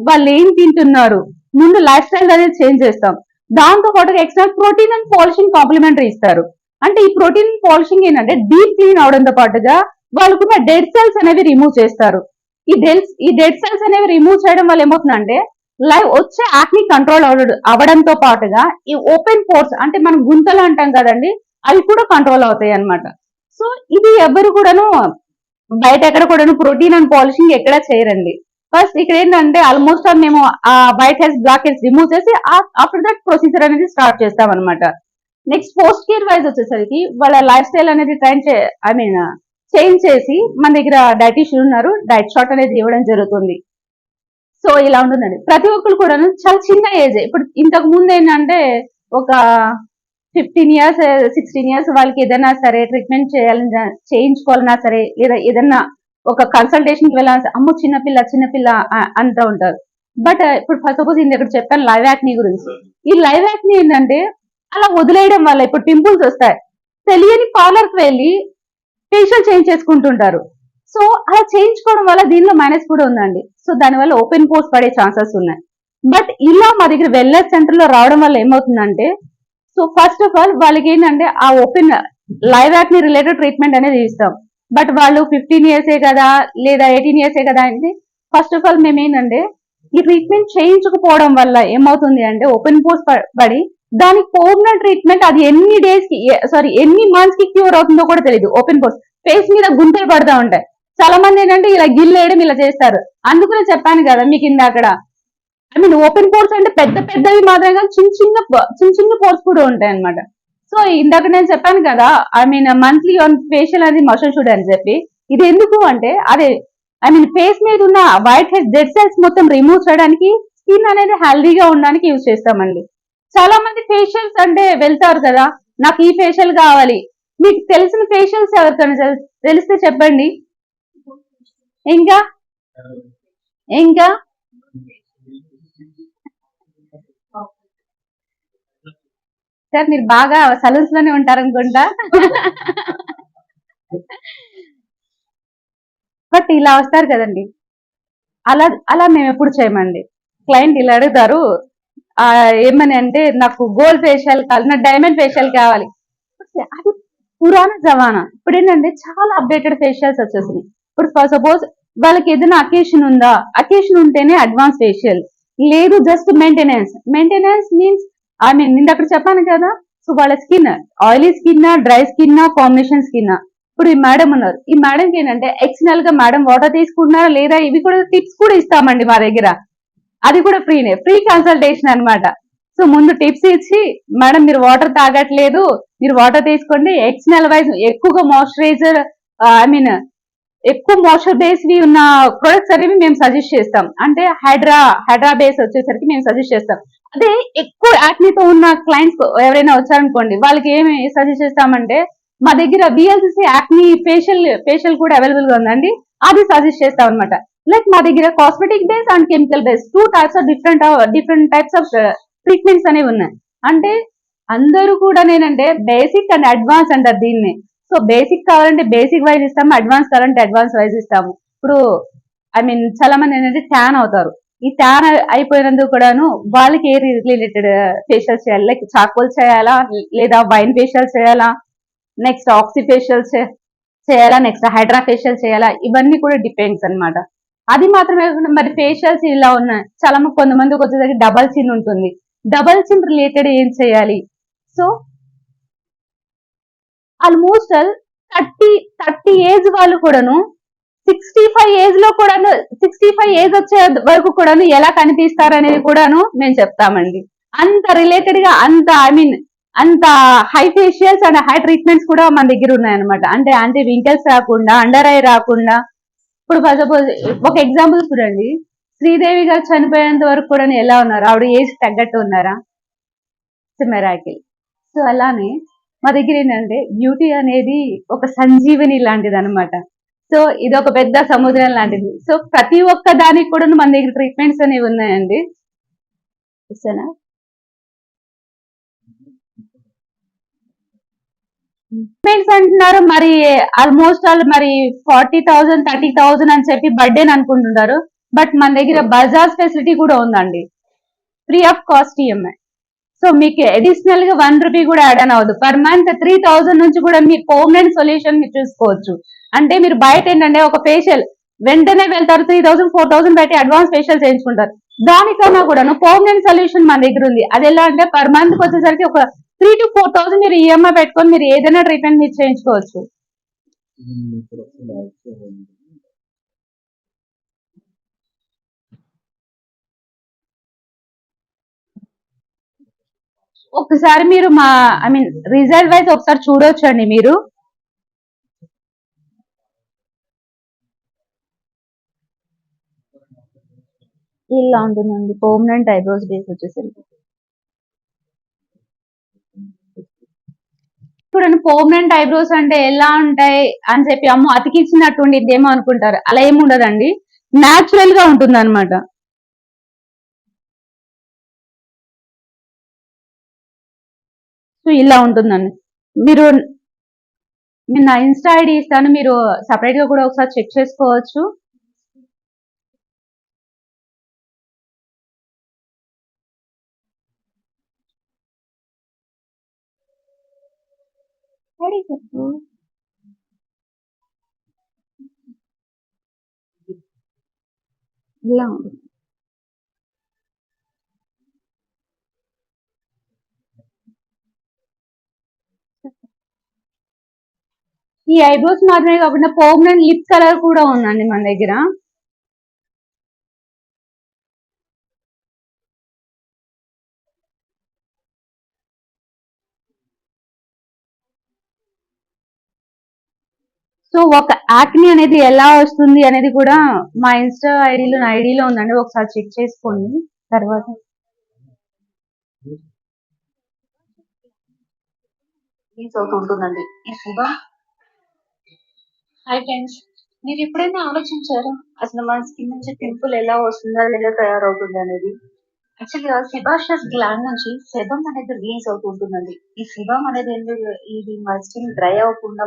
Speaker 2: వాళ్ళు ఏం తింటున్నారు, ముందు లైఫ్ స్టైల్ అనేది చేంజ్ చేస్తాం. దాంతో పాటు extra protein and polishing complimentary ఇస్తారు. అంటే ఈ ప్రోటీన్ పాలిషింగ్ ఏంటంటే డీప్ క్లీన్ అవడంతో పాటుగా వాళ్ళకున్న డెడ్ సెల్స్ అనేవి రిమూవ్ చేస్తారు. ఈ డెడ్ సెల్స్ అనేవి రిమూవ్ చేయడం వల్ల ఏమవుతుందంటే లైవ్ వచ్చే యాక్ని కంట్రోల్ అవడంతో పాటుగా ఈ ఓపెన్ పోర్స్ అంటే మనం గుంతలు అంటాం కదండి, అవి కూడా కంట్రోల్ అవుతాయి అన్నమాట. సో ఇది ఎవరు కూడాను బయట ఎక్కడ కూడాను ప్రోటీన్ అండ్ పాలిషింగ్ ఎక్కడ చేయరండి. ఫస్ట్ ఇక్కడ ఏంటంటే ఆల్మోస్ట్ మేము ఆ white heads black heads remove చేసి ఆఫ్టర్ దట్ ప్రొసీజర్ అనేది స్టార్ట్ చేస్తాం అనమాట. నెక్స్ట్ పోస్ట్ కేర్ వైజ్ వచ్చేసరికి వాళ్ళ లైఫ్ స్టైల్ అనేది చేంజ్ చేసి మన దగ్గర డైటీషియన్ ఉన్నారు, డైట్ షార్ట్ అనేది ఇవ్వడం జరుగుతుంది. సో ఇలా ఉంటుందండి. ప్రతి ఒక్కరు కూడా చాలా చిన్న ఏజ్. ఇప్పుడు ఇంతకు ముందు ఏంటంటే ఒక 15 years 16 years వాళ్ళకి ఏదైనా సరే ట్రీట్మెంట్ చేయించుకోవాలన్నా సరే, లేదా ఏదన్నా ఒక కన్సల్టేషన్ కి వెళ్ళాలి, అమ్మో చిన్నపిల్ల అంటూ ఉంటారు. బట్ ఇప్పుడు ఫస్ట్ సపోజ్ ఇక్కడ చెప్పాను లైవ్ యాక్నీ గురించి. ఈ లైవ్ యాక్నీ ఏంటంటే అలా వదిలేయడం వల్ల ఇప్పుడు పింపుల్స్ వస్తాయి, తెలియని పార్లర్ కి వెళ్ళి ఫేషియల్ చేంజ్ చేసుకుంటుంటారు. సో అలా చేయించుకోవడం వల్ల దీనిలో మైనస్ కూడా ఉందండి. సో దానివల్ల ఓపెన్ పోర్స్ పడే ఛాన్సెస్ ఉన్నాయి. బట్ ఇలా మా దగ్గర వెల్నెస్ సెంటర్ లో రావడం వల్ల ఏమవుతుందంటే, సో ఫస్ట్ ఆఫ్ ఆల్ వాళ్ళకి ఏంటంటే ఆ open live acne related treatment అనేది ఇస్తాం. బట్ వాళ్ళు 15 years కదా లేదా 18 years కదా అంటే ఫస్ట్ ఆఫ్ ఆల్ మేము ఏంటంటే ఈ ట్రీట్మెంట్ చేయించకపోవడం వల్ల ఏమవుతుంది అంటే ఓపెన్ పోర్స్ పడి దానికి పర్మనెంట్ ట్రీట్మెంట్ అది ఎన్ని మంత్స్ కి క్యూర్ అవుతుందో కూడా తెలియదు. ఓపెన్ పోర్స్ ఫేస్ మీద గుంతలు పడతా ఉంటాయి. చాలా మంది ఏంటంటే ఇలా గిల్లేయడం ఇలా చేస్తారు. అందుకనే చెప్పాను కదా మీకు ఇందాక, ఓపెన్ పోర్స్ అంటే పెద్దవి మాత్రమే కాదు, చిన్న పోర్స్ కూడా ఉంటాయి అనమాట. సో ఇందాక నేను చెప్పాను కదా, మంత్లీ ఆన్ ఫేషియల్ అనేది మసాజ్ షూట్ అని చెప్పి, ఇది ఎందుకు అంటే అదే ఫేస్ మీద ఉన్న వైట్ హెడ్ డెడ్ సెల్స్ మొత్తం రిమూవ్ చేయడానికి, స్కిన్ అనేది హెల్దీగా ఉండడానికి యూజ్ చేస్తామండి. చాలా మంది ఫేషియల్స్ అంటే వెళ్తారు కదా, నాకు ఈ ఫేషియల్ కావాలి. మీకు తెలిసిన ఫేషియల్స్ ఎవరికైనా తెలిస్తే చెప్పండి. ఇంకా సార్ మీరు బాగా సలూన్స్ లోనే ఉంటారనుకుంటా. బట్ ఇలా వస్తారు కదండి, అలా మేము ఎప్పుడు చేయమండి. క్లయింట్ ఇలా అడుగుతారు, ఏమని అంటే నాకు గోల్డ్ ఫేషియల్ కావాలి, నాకు డైమండ్ ఫేషియల్ కావాలి. అది పురాణ జమానా. ఇప్పుడు ఏంటంటే చాలా అప్డేటెడ్ ఫేషియల్స్ వచ్చేసినాయి. ఇప్పుడు సపోజ్ వాళ్ళకి ఏదైనా అకేషన్ ఉందా, అకేషన్ ఉంటేనే అడ్వాన్స్ ఫేషియల్, లేదు జస్ట్ మెయింటెనెన్స్ మీన్స్ నేను అక్కడ చెప్పాను కదా. సో వాళ్ళ skin oily skin, dry skin, combination skin. ఇప్పుడు ఈ మేడం ఉన్నారు, ఈ మేడంకి ఏంటంటే ఎక్స్టర్నల్ గా మేడం వాటర్ తీసుకుంటున్నారా లేదా, ఇవి కూడా టిప్స్ కూడా ఇస్తామండి మా దగ్గర. అది కూడా ఫ్రీ కన్సల్టేషన్ అన్నమాట. సో ముందు టిప్స్ ఇచ్చి, మేడం మీరు వాటర్ తాగట్లేదు, మీరు వాటర్ తీసుకోండి, ఎక్స్టర్నల్ వైజ్ ఎక్కువగా మాయిశ్చరైజర్ ఎక్కువ మాయిశ్చర్ బేస్ ఉన్న ప్రొడక్ట్స్ అనేవి మేము సజెస్ట్ చేస్తాం. అంటే హైడ్రా బేస్ వచ్చేసరికి మేము సజెస్ట్ చేస్తాం. అదే ఎక్కువ యాక్నీతో ఉన్న క్లయింట్స్ ఎవరైనా వచ్చారనుకోండి, వాళ్ళకి ఏమి సజెస్ట్ చేస్తామంటే మా దగ్గర VLCC యాక్నీ ఫేషియల్ కూడా అవైలబుల్ గా ఉందండి, అది సజెస్ట్ చేస్తాం అనమాట. లైక్ మా దగ్గర cosmetic base and chemical base 2 types of different types of treatments అనేవి ఉన్నాయి. అంటే అందరూ కూడా నేనంటే బేసిక్ అండ్ అడ్వాన్స్ అంటారు దీన్ని. సో బేసిక్ కావాలంటే బేసిక్ వైజ్ ఇస్తాము, అడ్వాన్స్ కావాలంటే అడ్వాన్స్ వైజ్ ఇస్తాము. ఇప్పుడు చాలా మంది ఏంటంటే ట్యాన్ అవుతారు. ఈ ట్యాన్ అయిపోయినందుకు కూడాను వాళ్ళకి ఏ రిలేటెడ్ ఫేషియల్ చేయాలి, లైక్ చార్కోల్ చేయాలా లేదా వైన్ ఫేషియల్ చేయాలా, నెక్స్ట్ ఆక్సి ఫేషియల్ చేయాలా, నెక్స్ట్ హైడ్రా ఫేషియల్ చేయాలా, ఇవన్నీ కూడా డిపెండ్స్ అన్నమాట. అది మాత్రమే కాకుండా మరి ఫేషియల్స్ ఇలా ఉన్నాయి. చాలా కొంతమందికి వచ్చేసరికి డబల్ చిన్ ఉంటుంది, డబల్ చిన్ రిలేటెడ్ ఏం చేయాలి. సో ఆల్మోస్ట్ 30 ఏజ్ వాళ్ళు కూడాను 65 ఏజ్ లో కూడాను 65 ఏజ్ వచ్చే వరకు కూడాను ఎలా కనిపిస్తారు అనేది కూడాను మేము చెప్తామండి. అంత రిలేటెడ్ గా అంత అంత high facials and high treatments కూడా మన దగ్గర ఉన్నాయన్నమాట. అంటే యాంటీ రింకిల్స్ రాకుండా, అండర్ ఐ రాకుండా. ఇప్పుడు ఫర్ సపోజ్ ఒక ఎగ్జాంపుల్ చూడండి, శ్రీదేవి గారు చనిపోయేంత వరకు కూడా ఎలా ఉన్నారు? ఆవిడ ఏజ్ తగ్గట్టు ఉన్నారా? మెరాకిల్. సో అలానే మా దగ్గర ఏంటంటే బ్యూటీ అనేది ఒక సంజీవని లాంటిది అనమాట. సో ఇది ఒక పెద్ద సముద్రం లాంటిది. సో ప్రతి ఒక్క దానికి కూడా మన దగ్గర ట్రీట్మెంట్స్ అనేవి ఉన్నాయండి. ఇస్తానా? ట్రీట్మెంట్స్ అంటున్నారు మరి, ఆల్మోస్ట్ ఆల్ మరి 40,000 30,000 అని చెప్పి బర్త్డే అనుకుంటున్నారు. బట్ మన దగ్గర బజాజ్ ఫెసిలిటీ కూడా ఉందండి, free of cost EMI. So మీకు అడిషనల్ గా 1 రూపీ కూడా యాడ్ అని అవ్వదు. పర్ మంత్ 3,000 నుంచి కూడా మీ పర్మనెంట్ సొల్యూషన్ మీరు చూసుకోవచ్చు. అంటే మీరు బయట ఏంటంటే ఒక ఫేషియల్ వెంటనే వెళ్తారు, 3,000 4,000 పెట్టి అడ్వాన్స్ ఫేషియల్ చేయించుకుంటారు. దానికన్నా కూడా పర్మనెంట్ సొల్యూషన్ మన దగ్గర ఉంది. అది ఎలా అంటే పర్ మంత్ వచ్చేసరికి ఒక 3,000 to 4,000 మీరు ఈఎంఐ పెట్టుకొని మీరు ఏదైనా ట్రీట్మెంట్ మీరు చేయించుకోవచ్చు. ఒకసారి మీరు మా రిజల్ట్ వైజ్ ఒకసారి చూడొచ్చండి. మీరు ఇలా ఉంటుందండి పర్మనెంట్ ఐబ్రోస్ బేస్ వచ్చేసరికి. చూడండి, పర్మనెంట్ ఐబ్రోస్ అంటే ఎలా ఉంటాయి అని చెప్పి అమ్మో అతికిచ్చినట్టు ఉండిద్దేమో అనుకుంటారు. అలా ఏమి ఉండదండి, న్యాచురల్ గా ఉంటుంది అనమాట. సో ఇలా ఉంటుందండి. మీరు నా ఇన్స్టా ఐడి ఇస్తాను, మీరు సపరేట్ గా కూడా ఒకసారి చెక్ చేసుకోవచ్చు. ఇలా ఉంటుంది. ఈ ఐబ్రోస్ మాత్రమే కాకుండా పర్మనెంట్ లిప్ కలర్ కూడా ఉందండి మన దగ్గర. సో ఒక యాక్ని అనేది ఎలా వస్తుంది అనేది కూడా మా ఇన్స్టా ఐడిలో నా ఐడిలో ఉందండి, ఒకసారి చెక్ చేసుకోండి. తర్వాత
Speaker 3: ఉంటుందండి ఈ శుభ. హాయ్ ఫ్రెండ్స్, మీరు ఎప్పుడైనా ఆలోచించారా అసలు మన స్కిన్ నుంచి పింపుల్ ఎలా వస్తుందా లేదా తయారవుతుంది అనేది? యాక్చువల్గా సిబాషియస్ గ్లాండ్ నుంచి సెబమ్ అనేది రిలీజ్ అవుతుంటుందండి. ఈ సిబమ్ అనేది ఇది మన స్కిన్ డ్రై అవ్వకుండా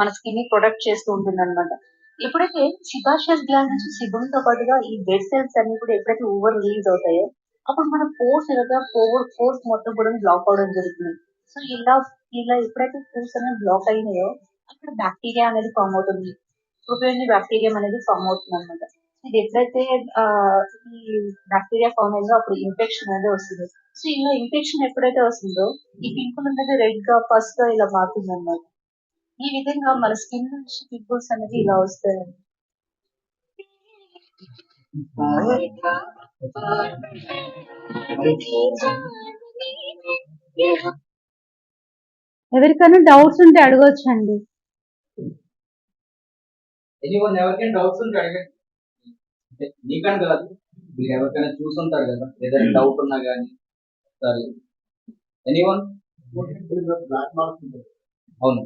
Speaker 3: మన స్కిన్ ని ప్రొటెక్ట్ చేస్తూ ఉంటుంది అనమాట. ఎప్పుడైతే సిబాషియస్ గ్లాండ్ నుంచి సిబమ్ తో పాటుగా ఈ డెడ్ సెల్స్ అన్ని కూడా ఎప్పుడైతే ఓవర్ రిలీజ్ అవుతాయో అప్పుడు మన పోర్స్ మొత్తం కూడా బ్లాక్ అవడం జరుగుతుంది. సో ఇలా ఎప్పుడైతే పోర్స్ అనేది బ్లాక్ అయినాయో అక్కడ బ్యాక్టీరియా అనేది ఫామ్ అవుతుంది. ప్రోపియోని బ్యాక్టీరియం అనేది ఫామ్ అవుతుంది అనమాట. ఇది ఎప్పుడైతే ఈ బ్యాక్టీరియా ఫామ్ అయిందో అప్పుడు ఇన్ఫెక్షన్ అనేది వస్తుంది. సో ఇలా ఇన్ఫెక్షన్ ఎప్పుడైతే వస్తుందో ఈ పింపుల్ అనేది రెడ్ గా పస్ గా ఇలా మారుతుంది అనమాట. ఈ విధంగా మన స్కిన్ నుంచి పింపుల్స్ అనేది ఇలా వస్తాయండి.
Speaker 2: ఎవరికైనా డౌట్స్ ఉంటే అడగొచ్చండి.
Speaker 1: ఎవరికైనా డౌట్స్ ఉంటే అడగండి. నీకని కాదు, మీరు ఎవరికైనా చూసుంటారు కదా, ఏదైనా డౌట్ ఉన్నా కానీ సరే. ఎనీవన్? అవును,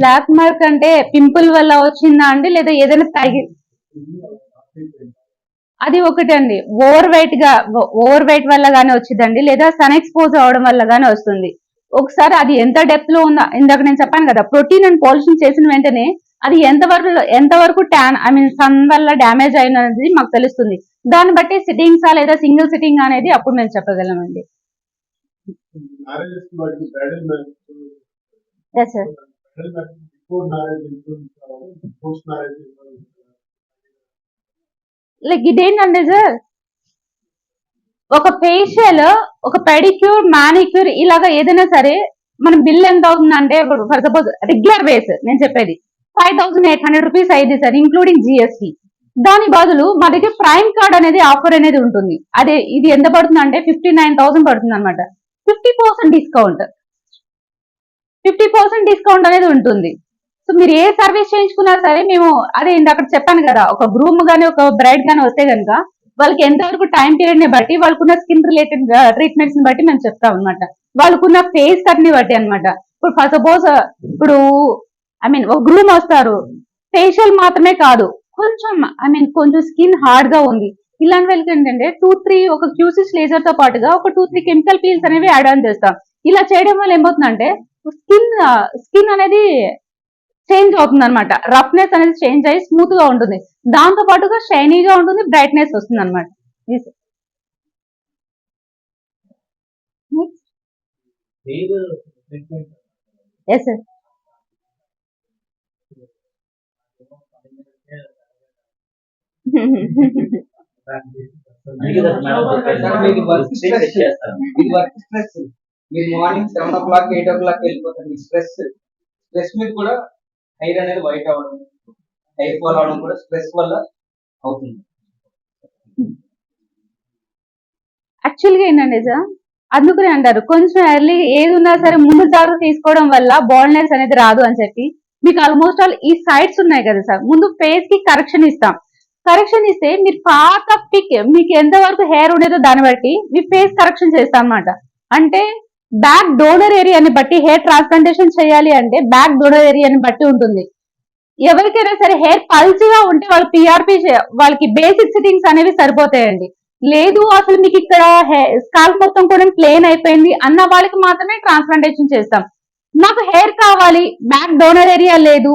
Speaker 2: బ్లాక్ మార్క్ అంటే పింపుల్ వల్ల వచ్చిందా అండి, లేదా ఏదైనా అది ఒకటి అండి. ఓవర్ వెయిట్ వల్ల గానీ వచ్చిందండి, లేదా సన్ ఎక్స్పోజ్ అవడం వల్ల గానీ వస్తుంది. ఒకసారి అది ఎంత డెప్త్ లో ఉందా, ఇందాక నేను చెప్పాను కదా, ప్రోటీన్ అండ్ పాలిషింగ్ చేసిన వెంటనే అది ఎంతవరకు సన్ వల్ల డ్యామేజ్ అయినది మాకు తెలుస్తుంది. దాన్ని బట్టి సిట్టింగ్స్ లేదా సింగిల్ సిట్టింగ్ అనేది అప్పుడు మేము చెప్పగలమండి. లైక్ ఇదేంటంటే సార్, ఒక ఫేషియల్, ఒక పెడిక్యూర్, మానిక్యూర్ ఇలాగా ఏదైనా సరే మన బిల్ ఎంత అవుతుందంటే, ఫర్ సపోజ్ రెగ్యులర్ బేస్ నేను చెప్పేది 5,800 రూపీస్ అయింది సార్, ఇంక్లూడింగ్ జిఎస్టీ. దాని బదులు మా దగ్గర ప్రైమ్ కార్డ్ అనేది ఆఫర్ అనేది ఉంటుంది. అదే ఇది ఎంత పడుతుంది అంటే 59,000 పడుతుంది అనమాట. 50% డిస్కౌంట్ 50% డిస్కౌంట్ అనేది ఉంటుంది. సో మీరు ఏ సర్వీస్ చేయించుకున్నా సరే మేము అదే అక్కడ చెప్పాను కదా, ఒక గ్రూమ్ గానీ ఒక బ్రైడ్ గానీ వస్తే కనుక వాళ్ళకి ఎంతవరకు టైం పీరియడ్ ని బట్టి వాళ్ళకున్న స్కిన్ రిలేటెడ్ ట్రీట్మెంట్స్ ని బట్టి మేము చెప్తాం అనమాట. వాళ్ళకున్న ఫేస్ కట్ ని బట్టి అనమాట. ఇప్పుడు ఫర్ సపోజ్ ఇప్పుడు ఒక గ్రూమ్ వస్తారు, ఫేషియల్ మాత్రమే కాదు, కొంచెం కొంచెం స్కిన్ హార్డ్ గా ఉంది, ఇలాంటి వాళ్ళకి ఏంటంటే 2-3 ఒక క్యూసిస్ లేజర్ తో పాటుగా ఒక 2-3 కెమికల్ పీల్స్ అనేవి యాడ్ ఆన్ చేస్తాం. ఇలా చేయడం వల్ల ఏమవుతుందంటే స్కిన్ అనేది చేంజ్ అవుతుంది అనమాట. రఫ్నెస్ అనేది చేంజ్ అయ్యి స్మూత్ గా ఉంటుంది, దాంతో పాటుగా షైనీగా ఉంటుంది, బ్రైట్నెస్ వస్తుంది అనమాట. Yes sir.
Speaker 1: ఇది వర్క్ స్ట్రెస్. మీరు మార్నింగ్ 7 o'clock 8 o'clock వెళ్ళిపోతారు. మీ స్ట్రెస్ మీద కూడా హెయిర్ అనేది వైట్ అవ్వడం, హెయిర్ ఫాల్ అవడం కూడా స్ట్రెస్ వల్ల అవుతుంది.
Speaker 2: యాక్చువల్గా ఏంటంటే సార్, అందుకనే అంటారు కొంచెం ఎర్లీ ఏది ఉన్నా సరే ముందు జాగ్రత్త తీసుకోవడం వల్ల బాల్నెస్ అనేది రాదు అని చెప్పి. మీకు ఆల్మోస్ట్ ఆల్ ఈ సైడ్స్ ఉన్నాయి కదా సార్, ముందు ఫేస్ కి కరెక్షన్ ఇస్తాం. కరెక్షన్ ఇస్తే మీరు పాత పిక్ మీకు ఎంతవరకు హెయిర్ ఉండేదో దాన్ని బట్టి మీ ఫేస్ కరెక్షన్ చేస్తాం అనమాట. అంటే బ్యాక్ డోనర్ ఏరియాని బట్టి హెయిర్ ట్రాన్స్ప్లాంటేషన్ చేయాలి అంటే బ్యాక్ డోనర్ ఏరియాని బట్టి ఉంటుంది. ఎవరికైనా సరే హెయిర్ పల్చగా ఉంటే వాళ్ళు పిఆర్పి వాళ్ళకి బేసిక్ సిట్టింగ్స్ అనేవి సరిపోతాయండి. లేదు అసలు మీకు ఇక్కడ స్కాల్ప్ మొత్తం కూడా ప్లేన్ అయిపోయింది అన్న వాళ్ళకి మాత్రమే ట్రాన్స్ప్లాంటేషన్ చేస్తాం. నాకు హెయిర్ కావాలి, బ్యాక్ డోనర్ ఏరియా లేదు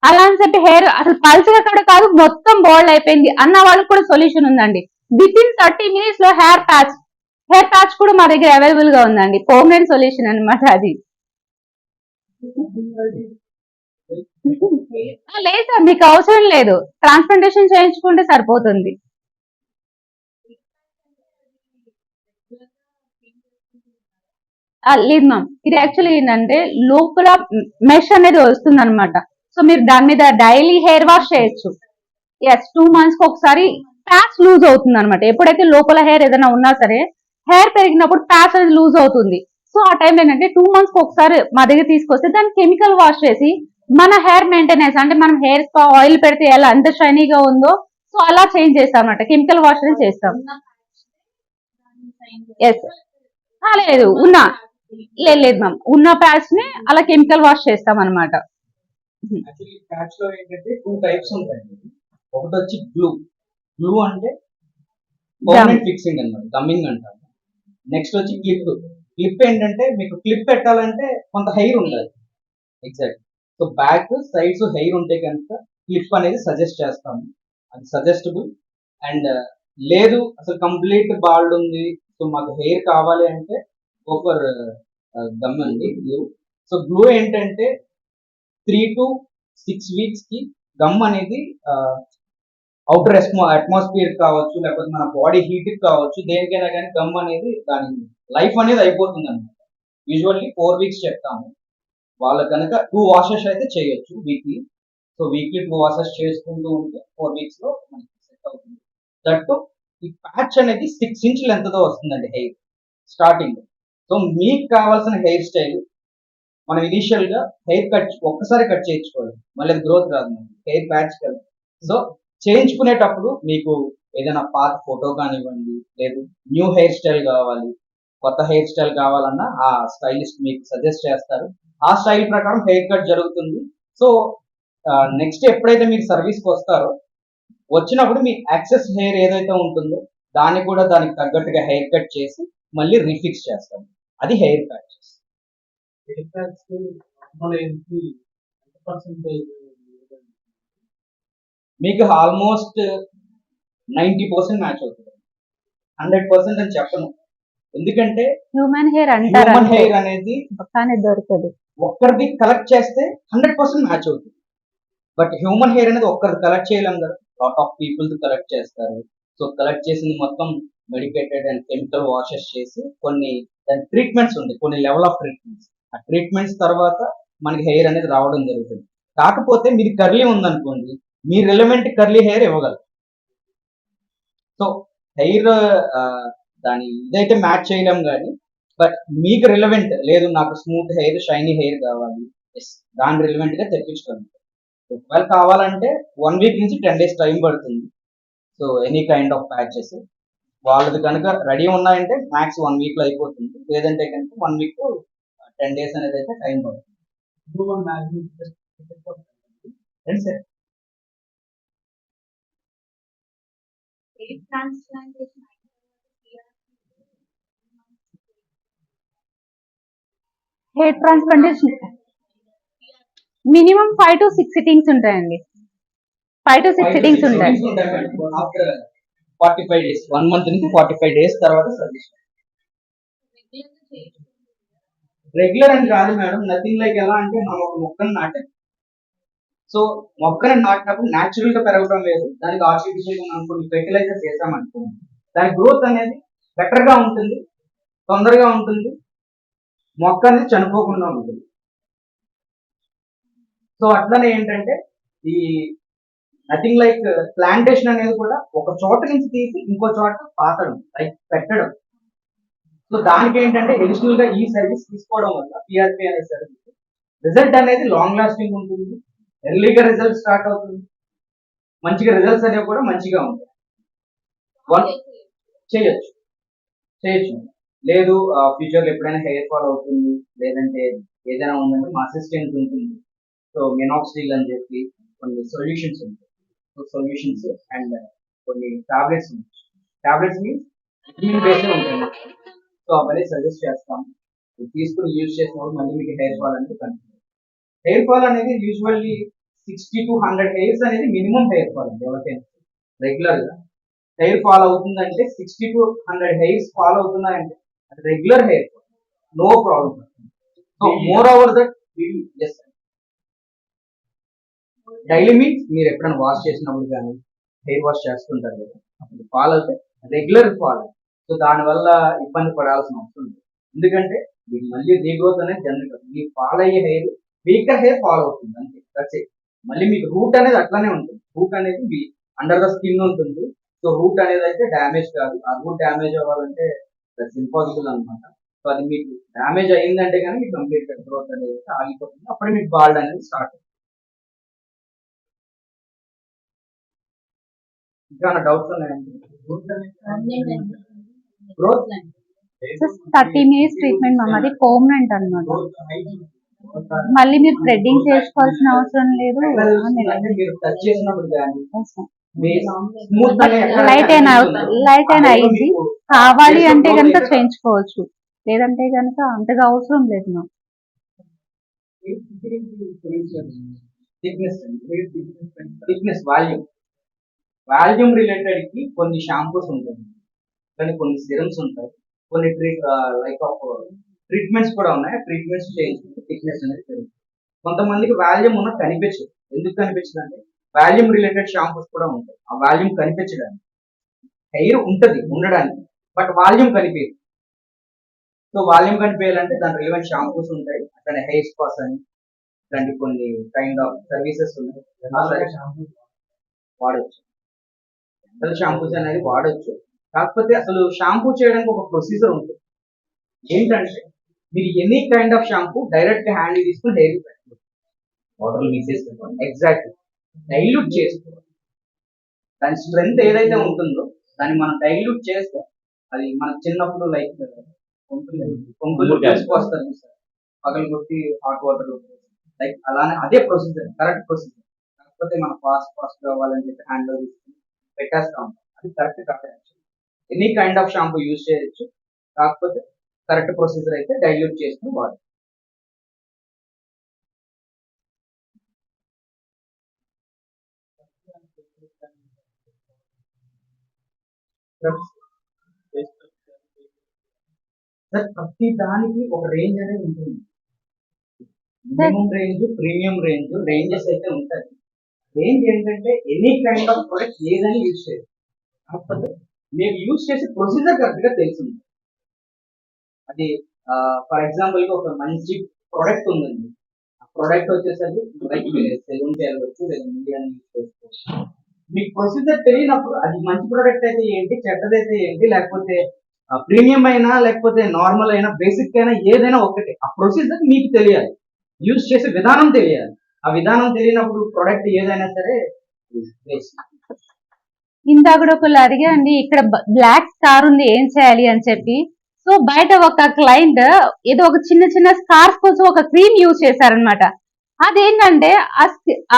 Speaker 2: అలా అని చెప్పి హెయిర్ అసలు పల్చగా కూడా కాదు మొత్తం బాల్డ్ అయిపోయింది అన్న వాళ్ళకి కూడా సొల్యూషన్ ఉందండి. విత్ ఇన్ 30 minutes లో హెయిర్ ప్యాచ్ కూడా మా దగ్గర అవైలబుల్ గా ఉందండి. పర్మనెంట్ సొల్యూషన్ అనమాట అది. లేదు సార్, మీకు అవసరం లేదు, ట్రాన్స్ప్లాంటేషన్ చేయించుకుంటే సరిపోతుంది. లేదు మ్యామ్, ఇది యాక్చువల్లీ ఏంటంటే లోపల మెష్ అనేది వస్తుంది అనమాట. సో మీరు దాని మీద డైలీ హెయిర్ వాష్ చేయొచ్చు. ఎస్, 2 months కి ఒకసారి ప్యాచ్ లూజ్ అవుతుంది అనమాట. ఎప్పుడైతే లోపల హెయిర్ ఏదైనా ఉన్నా సరే హెయిర్ పెరిగినప్పుడు ప్యాచ్ అనేది లూజ్ అవుతుంది. సో ఆ టైం ఏంటంటే 2 months కి ఒకసారి మా దగ్గర తీసుకొస్తే దాన్ని కెమికల్ వాష్ చేసి మన హెయిర్ మెయింటెనెన్స్ అంటే మనం హెయిర్ స్పా ఆయిల్ పెడితే ఎలా ఎంత షైనీగా ఉందో సో అలా చేంజ్ చేస్తాం అనమాట. కెమికల్ వాష్ అనేది చేస్తాం. ఎస్, లేదు లేదు మ్యామ్, ఉన్న ప్యాచ్ ని అలా కెమికల్ వాష్ చేస్తాం అనమాట.
Speaker 1: యాక్చువల్లీ ప్యాచ్ లో ఏంటంటే 2 types ఉంటాయండి. ఒకటి వచ్చి గ్లూ అంటే పర్మనెంట్ ఫిక్సింగ్ అన్నమాట, గమ్మింగ్ అంటారు. నెక్స్ట్ వచ్చి క్లిప్ ఏంటంటే మీకు క్లిప్ పెట్టాలంటే కొంత హెయిర్ ఉండాలి. Exact. So back sides hair ఉంటే కనుక క్లిప్ అనేది సజెస్ట్ చేస్తాము, అది సజెస్టబుల్. అండ్ లేదు అసలు కంప్లీట్ బాల్డ్ ఉంది, సో మాకు హెయిర్ కావాలి అంటే ఓఫర్ గమ్ అండి గ్లూ. సో గ్లూ ఏంటంటే 3 to 6 weeks కి గమ్ అనేది అవుటర్ అట్మాస్ఫియర్ కావచ్చు, లేకపోతే మన బాడీ హీట్ కావచ్చు, దేనికైనా కానీ గమ్ అనేది దాని లైఫ్ అనేది అయిపోతుంది అనమాట. యూజువల్లీ 4 weeks చెప్తాము. వాళ్ళకి కనుక 2 washes అయితే చేయొచ్చు వీక్లీ. సో వీక్లీ 2 washes చేసుకుంటూ ఉంటే 4 weeks లో మనకి సెట్ అవుతుంది. దట్టు ఈ ప్యాచ్ అనేది 6 inch లెంత్తో వస్తుందండి హెయిర్ స్టార్టింగ్. సో మీకు కావాల్సిన హెయిర్ స్టైల్ మనం ఇనీషియల్ గా హెయిర్ కట్ ఒక్కసారి కట్ చేయించుకోవాలి, మళ్ళీ గ్రోత్ రాదు మనకి హెయిర్ ప్యాచ్ కదా. సో చేయించుకునేటప్పుడు మీకు ఏదైనా పాత ఫోటో కానివ్వండి, లేదు న్యూ హెయిర్ స్టైల్ కావాలి, కొత్త హెయిర్ స్టైల్ కావాలన్నా ఆ స్టైలిస్ట్ మీకు సజెస్ట్ చేస్తారు. ఆ స్టైల్ ప్రకారం హెయిర్ కట్ జరుగుతుంది. సో నెక్స్ట్ ఎప్పుడైతే మీరు సర్వీస్కి వస్తారో వచ్చినప్పుడు మీ యాక్సెస్ హెయిర్ ఏదైతే ఉంటుందో దాన్ని కూడా దానికి తగ్గట్టుగా హెయిర్ కట్ చేసి మళ్ళీ రీఫిక్స్ చేస్తాం. అది హెయిర్ ప్యాచెస్. మీకు ఆల్మోస్ట్ 90% మ్యాచ్ అవుతుంది, 100% అని చెప్పను. ఎందుకంటే
Speaker 2: హ్యూమన్ హెయిర్ అంటారు,
Speaker 1: హ్యూమన్ హెయిర్ అనేది
Speaker 2: దొరకదు.
Speaker 1: ఒక్కరిది కలెక్ట్ చేస్తే 100% మ్యాచ్ అవుతుంది. బట్ హ్యూమన్ హెయిర్ అనేది ఒక్కరిది కలెక్ట్ చేయలేం కదా, లాట్ ఆఫ్ పీపుల్ కలెక్ట్ చేస్తారు. సో కలెక్ట్ చేసింది మొత్తం మెడికేటెడ్ అండ్ కెమికల్ వాషెస్ చేసి కొన్ని దాని ట్రీట్మెంట్స్ ఉంది, కొన్ని లెవెల్ ఆఫ్ ట్రీట్మెంట్స్. ఆ ట్రీట్మెంట్స్ తర్వాత మనకి హెయిర్ అనేది రావడం జరుగుతుంది. కాకపోతే మీది కర్లీ ఉందనుకోండి, మీ రిలవెంట్ కర్లీ హెయిర్ ఇవ్వగలరు. సో హెయిర్ దాని ఇదైతే మ్యాచ్ చేయలేం కానీ, బట్ మీకు రిలవెంట్ లేదు, నాకు స్మూత్ హెయిర్ షైనీ హెయిర్ కావాలి, ఎస్, దాని రిలవెంట్ గా తెప్పించుకోండి. ఒకవేళ కావాలంటే 1 వీక్ నుంచి 10 days టైం పడుతుంది. So any kind of patches వాళ్ళది కనుక రెడీ ఉన్నాయంటే మ్యాక్స్ 1 వీక్ లో అయిపోతుంది. లేదంటే కనుక 1 week 10 days అనేది అయితే టైం పడుతుంది. ఏంటి sir?
Speaker 3: Hair transplantation
Speaker 2: hair transplantation minimum 5 to 6 sittings ఉంటాయండి. 5 to 6 సిట్టింగ్స్ ఉంటాయి.
Speaker 1: ఆఫ్టర్ 45 days, 1 month నుంచి 45 days తర్వాత సర్వీస్. రెగ్యులర్ అని కాదు మేడం, నథింగ్ లైక్ ఎలా అంటే మనం ఒక మొక్కను నాటాం. సో మొక్కను నాటినప్పుడు న్యాచురల్ గా పెరగడం లేదు, దానికి ఆర్టిఫిషియల్ గా మనం కొన్ని ఫెర్టిలైజర్స్ వేసామనుకోండి, దాని గ్రోత్ అనేది బెటర్ గా ఉంటుంది, తొందరగా ఉంటుంది, మొక్క అనేది చనిపోకుండా ఉంటుంది. సో అట్లనే ఏంటంటే ఈ నథింగ్ లైక్ ప్లాంటేషన్ అనేది కూడా ఒక చోట నుంచి తీసి ఇంకో చోట పాతడం, లైక్ పెట్టడం. సో దానికి ఏంటంటే అడిషనల్ గా ఈ సర్వీస్ తీసుకోవడం వల్ల పిఆర్పి అనే సర్వీస్ రిజల్ట్ అనేది లాంగ్ లాస్టింగ్ ఉంటుంది, ఎర్లీగా రిజల్ట్ స్టార్ట్ అవుతుంది, మంచిగా రిజల్ట్స్ అనేవి కూడా మంచిగా ఉంటాయి. వన్ చేయొచ్చు చేయొచ్చు లేదు ఫ్యూచర్ లో ఎప్పుడైనా హెయిర్ ఫాల్ అవుతుంది, లేదంటే ఏదైనా ఉందంటే మా అసిస్టెంట్ ఉంటుంది. సో మినాక్సిడిల్ అని చెప్పి కొన్ని సొల్యూషన్స్ ఉంటాయి. సో సొల్యూషన్స్ అండ్ కొన్ని టాబ్లెట్స్ ఉంటాయి. టాబ్లెట్స్ మీన్స్ విటమిన్ బేస్డ్ ఉంటాయి. సో అవన్నీ సజెస్ట్ చేస్తాం. ఇది తీసుకుని యూజ్ చేసినప్పుడు మళ్ళీ మీకు హెయిర్ ఫాల్ అనేది కనిపిస్తుంది. హెయిర్ ఫాల్ అనేది యూజువల్లీ 60 to 100 హెయిర్స్ అనేది మినిమం హెయిర్ ఫాల్ అండి. ఎవరికైనా రెగ్యులర్ గా హెయిర్ ఫాల్ అవుతుందంటే 60 to 100 హెయిర్స్ ఫాల్ అవుతున్నాయంటే regular hair fall, no problem. So moreover that is, daily means మీరు ఎప్పుడైనా వాష్ చేసినప్పుడు కానీ హెయిర్ వాష్ చేస్తుంటారు కదా, అప్పుడు ఫాల్ అయితే రెగ్యులర్ ఫాల్. సో దానివల్ల ఇబ్బంది పడాల్సిన అవసరం లేదు, ఎందుకంటే మీకు మళ్ళీ రీగ్రోత్ అనేది జనరల్. మీకు ఫాల్ అయ్యే హెయిర్ వీకర్ హెయిర్ ఫాల్ అవుతుంది అంతే, దట్స్ ఇట్. మళ్ళీ మీకు రూట్ అనేది అట్లానే ఉంటుంది. రూట్ అనేది మీ అండర్ ద స్కిన్ ఉంటుంది. సో రూట్ అనేది అయితే డ్యామేజ్ కాదు. ఆ రూట్ డ్యామేజ్ అవ్వాలంటే దట్స్ ఇంపాసిబుల్ అనమాట. సో అది మీకు డ్యామేజ్ అయిందంటే కానీ మీకు కంప్లీట్ గ్రోత్ అనేది ఆగిపోతుంది. అప్పుడే మీకు బాల్డ్ అనేది స్టార్ట్ అవుతుంది. ఇంకా డౌట్స్ ఉన్నాయండి? గ్రోత్
Speaker 2: 30 minutes ట్రీట్మెంట్ మ్యామ్, అది పర్మనెంట్ అన్నమాట. మళ్ళీ మీరు థ్రెడ్డింగ్ చేసుకోవాల్సిన అవసరం లేదు.
Speaker 1: అంటే మీరు టచ్ చేసినప్పుడు కానీ
Speaker 2: లైట్ అయినా అయింది, కావాలి అంటే కనుక చేయించుకోవచ్చు, లేదంటే కనుక అంతగా అవసరం లేదు మ్యామ్.
Speaker 1: థిక్నెస్ వాల్యూమ్ రిలేటెడ్ కి కొన్ని షాంపూస్ ఉంటాయి, కానీ కొన్ని సిరమ్స్ ఉంటాయి, కొన్ని లైక్ ఆఫ్ ట్రీట్మెంట్స్ కూడా ఉన్నాయి. ట్రీట్మెంట్స్ చేయించుకుంటే థిక్నెస్ అనేది పెరుగుతుంది. కొంతమందికి వాల్యూమ్ ఉన్న కనిపించదు. ఎందుకు కనిపించదు అంటే వాల్యూమ్ రిలేటెడ్ షాంపూస్ కూడా ఉంటాయి. ఆ వాల్యూమ్ కనిపించడానికి హెయిర్ ఉంటది ఉండడానికి, బట్ వాల్యూమ్ కనిపించదు. సో వాల్యూమ్ కనిపించాలంటే దాని రిలవెంట్ షాంపూస్ ఉంటాయి, అట్లనే హెయిర్ స్పాస్ అని ఇట్లాంటి కొన్ని కైండ్ ఆఫ్ సర్వీసెస్ ఉన్నాయి. వాడచ్చు, జనరల్ షాంపూస్ అనేది వాడచ్చు. కాకపోతే అసలు షాంపూ చేయడానికి ఒక ప్రొసీజర్ ఉంటుంది. ఏంటంటే మీరు any kind of shampoo direct hand తీసుకుని హెయిర్ పెట్టుకోవాలి, వాటర్ మిక్స్ చేసి పెట్టుకోవాలి, ఎగ్జాక్ట్లీ డైల్యూట్ చేసుకోవాలి. దాని స్ట్రెంత్ ఏదైతే ఉంటుందో దాన్ని మనం డైల్యూట్ చేస్తే అది మన చిన్నప్పుడు లైక్ కొంకులు వస్తారు సార్, పగలు కొట్టి హాట్ వాటర్ లైక్ అలానే అదే ప్రొసీజర్, కరెక్ట్ ప్రొసీజర్. కాకపోతే మనం ఫాస్ట్ కావాలని చెప్పి హ్యాండ్ లో తీసుకుని పెట్టేస్తా ఉంటాం, అది కరెక్ట్ కాదు. Any kind of shampoo use చేయొచ్చు, కాకపోతే కరెక్ట్ ప్రొసీజర్ అయితే డైల్యూట్ చేసుకుని వాడాలి. సార్ ప్రతి దానికి ఒక రేంజ్ అనేది ఉంటుంది. మినిమం రేంజ్, ప్రీమియం రేంజెస్ అయితే ఉంటాయి. రేంజ్ ఏంటంటే ఎనీ కైండ్ ఆఫ్ ప్రొడక్ట్ ఏదైనా యూజ్ చేయొచ్చు, కాకపోతే మీరు యూజ్ చేసే ప్రొసీజర్ కరెక్ట్ గా తెలిసింది. అది ఫర్ ఎగ్జాంపుల్ గా ఒక మంచి ప్రొడక్ట్ ఉందండి, ఆ ప్రొడక్ట్ వచ్చేసరికి సెలూన్కి వెళ్ళవచ్చు, లేదా మీడియా యూజ్ చేసుకోవచ్చు. మీకు ప్రొసీజర్ తెలియనప్పుడు అది మంచి ప్రోడక్ట్ అయితే ఏంటి, చెడ్డదైతే ఏంటి, లేకపోతే ప్రీమియం అయినా లేకపోతే నార్మల్ అయినా బేసిక్ అయినా ఏదైనా ఒకటి, ఆ ప్రొసీజర్ మీకు తెలియాలి, యూజ్ చేసే విధానం తెలియాలి. ఆ విధానం తెలియనప్పుడు ప్రోడక్ట్ ఏదైనా సరే waste.
Speaker 2: ఇందాక కూడా ఒకళ్ళు అడిగాండి ఇక్కడ బ్లాక్ స్టార్ ఉంది ఏం చేయాలి అని చెప్పి. సో బయట ఒక క్లయింట్ ఏదో ఒక చిన్న చిన్న స్కార్స్ కోసం ఒక క్రీమ్ యూజ్ చేశారనమాట. అదేంటంటే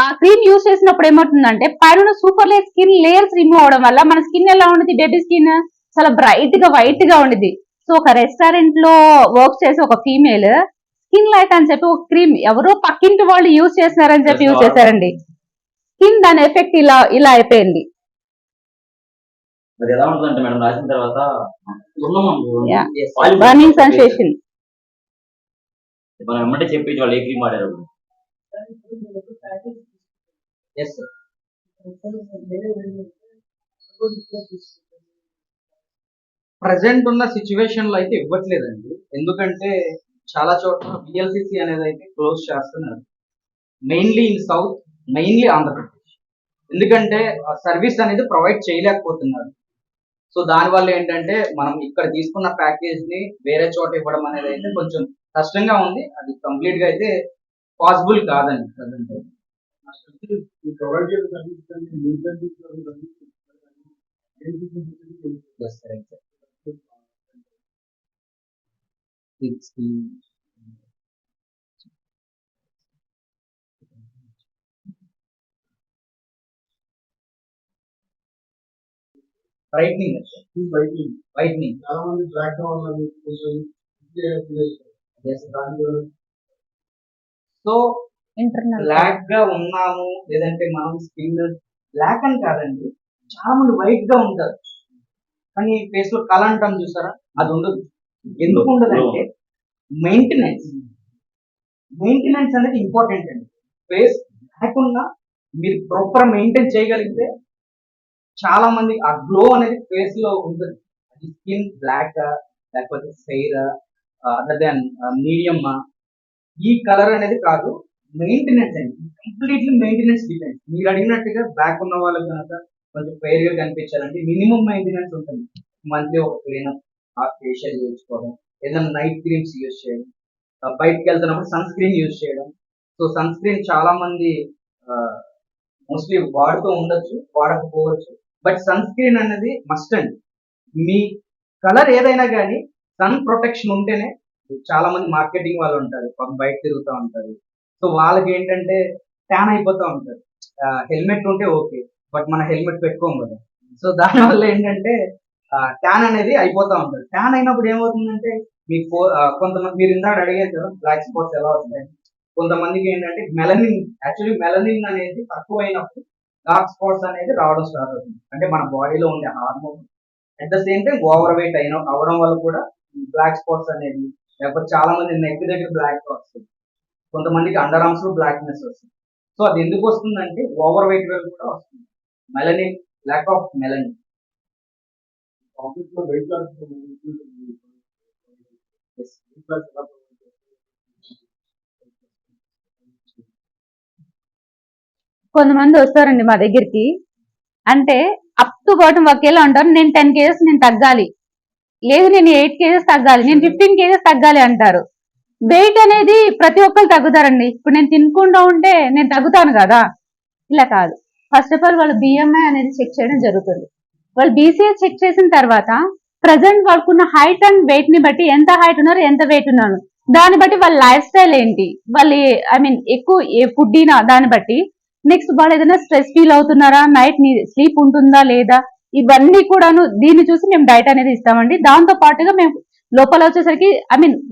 Speaker 2: ఆ క్రీమ్ యూజ్ చేసినప్పుడు ఏమవుతుందంటే పైన super layer skin layers remove అవడం వల్ల మన స్కిన్ ఎలా ఉండేది, బేబీ స్కిన్ చాలా బ్రైట్ గా వైట్ గా ఉండేది. సో ఒక రెస్టారెంట్ లో వర్క్ చేసే ఒక ఫీమేల్ స్కిన్ లైట్ అని చెప్పి ఒక క్రీమ్ ఎవరో పక్కింటి వాళ్ళు యూజ్ చేస్తున్నారని చెప్పి యూజ్ చేశారండి. స్కిన్ దాని ఎఫెక్ట్ ఇలా ఇలా అయిపోయింది.
Speaker 4: అది ఎలా ఉంటుందంటే మేడం రాసిన తర్వాత
Speaker 2: Yeah. Burning sensation.
Speaker 4: మనం ఎమ్మటే చెప్పి వాళ్ళు ఏ క్రీమ్ వాడారు.
Speaker 1: Yes, sir. ప్రజెంట్ ఉన్న సిచ్యువేషన్ లో అయితే ఇవ్వట్లేదండి, ఎందుకంటే చాలా చోట్ల విఎల్సిసి అనేది అయితే క్లోజ్ చేస్తున్నారు, mainly in south, mainly Andhra Pradesh. ఎందుకంటే సర్వీస్ అనేది ప్రొవైడ్ చేయలేకపోతున్నారు. సో దానివల్ల ఏంటంటే మనం ఇక్కడ తీసుకున్న ప్యాకేజ్ ని వేరే చోట ఇవ్వడం అనేది అయితే కొంచెం కష్టంగా ఉంది. అది కంప్లీట్ గా అయితే పాసిబుల్ కాదండి ప్రజెంట్. వైట్నింగ్
Speaker 5: చాలా మంది బ్లాక్ గా ఉన్నది కొంచెం
Speaker 1: సో
Speaker 2: ఇంటర్నల్
Speaker 1: బ్లాక్ గా ఉన్నాము లేదంటే మనం స్కిన్ బ్లాక్ అని కాదండి, చాలా మంది వైట్ గా ఉంటారు కానీ ఫేస్ లో కళ అంటాం చూసారా, అది ఉండదు. ఎందుకు ఉండదు అంటే మెయింటెనెన్స్ అనేది ఇంపార్టెంట్ అండి. ఫేస్ బ్లాక్ ఉన్నా మీరు ప్రాపర్ మెయింటైన్ చేయగలిగితే చాలా మంది ఆ గ్లో అనేది ఫేస్ లో ఉంటుంది. అది స్కిన్ బ్లాక్ లేకపోతే ఫెయిర్ అదర్ దాన్ మీడియం, ఈ కలర్ అనేది కాదు, మెయింటెనెన్స్ అండి. Completely maintenance depend. మీరు అడిగినట్టుగా బ్లాక్ ఉన్న వాళ్ళకి కనుక కొంచెం ఫెయిర్ గా కనిపించాలంటే మినిమం మెయింటెనెన్స్ ఉంటుంది. మంత్లీ ఒక క్లీనప్, ఆ ఫేషియల్ చేయించుకోవడం, ఏదైనా నైట్ క్రీమ్స్ యూజ్ చేయడం, బయటకు వెళ్తున్నప్పుడు సన్ స్క్రీన్ యూజ్ చేయడం. సో సన్ స్క్రీన్ చాలా మంది మోస్ట్లీ వాడుతూ ఉండొచ్చు, వాడకపోవచ్చు, బట్ సన్ స్క్రీన్ అనేది మస్ట్ అండి. మీ కలర్ ఏదైనా కానీ సన్ ప్రొటెక్షన్ ఉంటేనే. చాలా మంది మార్కెటింగ్ వాళ్ళు ఉంటారు, బయట తిరుగుతూ ఉంటారు, సో వాళ్ళకి ఏంటంటే ట్యాన్ అయిపోతూ ఉంటారు. హెల్మెట్ ఉంటే ఓకే, బట్ మన హెల్మెట్ పెట్టుకోం కదా, సో దానివల్ల ఏంటంటే ట్యాన్ అనేది అయిపోతూ ఉంటుంది. ట్యాన్ అయినప్పుడు ఏమవుతుందంటే మీకు కొంతమంది మీరు ఇందాక అడిగారు కదా బ్లాక్ స్పాట్స్ ఎలా వస్తాయి, కొంతమందికి ఏంటంటే మెలనిన్ అనేది తక్కువైనప్పుడు డార్క్ స్పాట్స్ అనేది రావడం స్టార్ట్ అవుతుంది. అంటే మన బాడీలో ఉండే hormone at the same time over weight అవడం వల్ల కూడా బ్లాక్ స్పాట్స్ అనేది, లేకపోతే చాలా మంది నెక్ దగ్గర బ్లాక్ వస్తుంది, కొంతమందికి అండర్ ఆర్మ్స్ లో బ్లాక్నెస్ వస్తుంది. సో అది ఎందుకు వస్తుందంటే ఓవర్ వెయిట్ వల్ల కూడా వస్తుంది, melanin, lack of melanin.
Speaker 5: Office లో వెయిట్ లాస్
Speaker 2: కొంతమంది వస్తారండి మా దగ్గరికి, అంటే అప్ టు బాటం ఒకేలా ఉంటారు. నేను 10 kgs నేను తగ్గాలి, లేదు నేను 8 kgs తగ్గాలి, నేను 15 kgs తగ్గాలి అంటారు. వెయిట్ అనేది ప్రతి ఒక్కరు తగ్గుతారండి. ఇప్పుడు నేను తినకుండా ఉంటే నేను తగ్గుతాను కదా, ఇలా కాదు. ఫస్ట్ ఆఫ్ ఆల్ వాళ్ళు బిఎంఐ అనేది చెక్ చేయడం జరుగుతుంది. వాళ్ళు బీసీఏ చెక్ చేసిన తర్వాత ప్రజెంట్ వాళ్ళకున్న హైట్ అండ్ వెయిట్ ని బట్టి ఎంత హైట్ ఉన్నారు, ఎంత వెయిట్ ఉన్నారు, దాన్ని బట్టి వాళ్ళ లైఫ్ స్టైల్ ఏంటి, వాళ్ళు ఎక్కువ ఫుడ్ అయినా దాన్ని బట్టి, నెక్స్ట్ వాళ్ళు ఏదైనా స్ట్రెస్ ఫీల్ అవుతున్నారా, నైట్ స్లీప్ ఉంటుందా లేదా, ఇవన్నీ కూడాను దీన్ని చూసి మేము డైట్ అనేది ఇస్తామండి. దాంతో పాటుగా మేము లోపల వచ్చేసరికి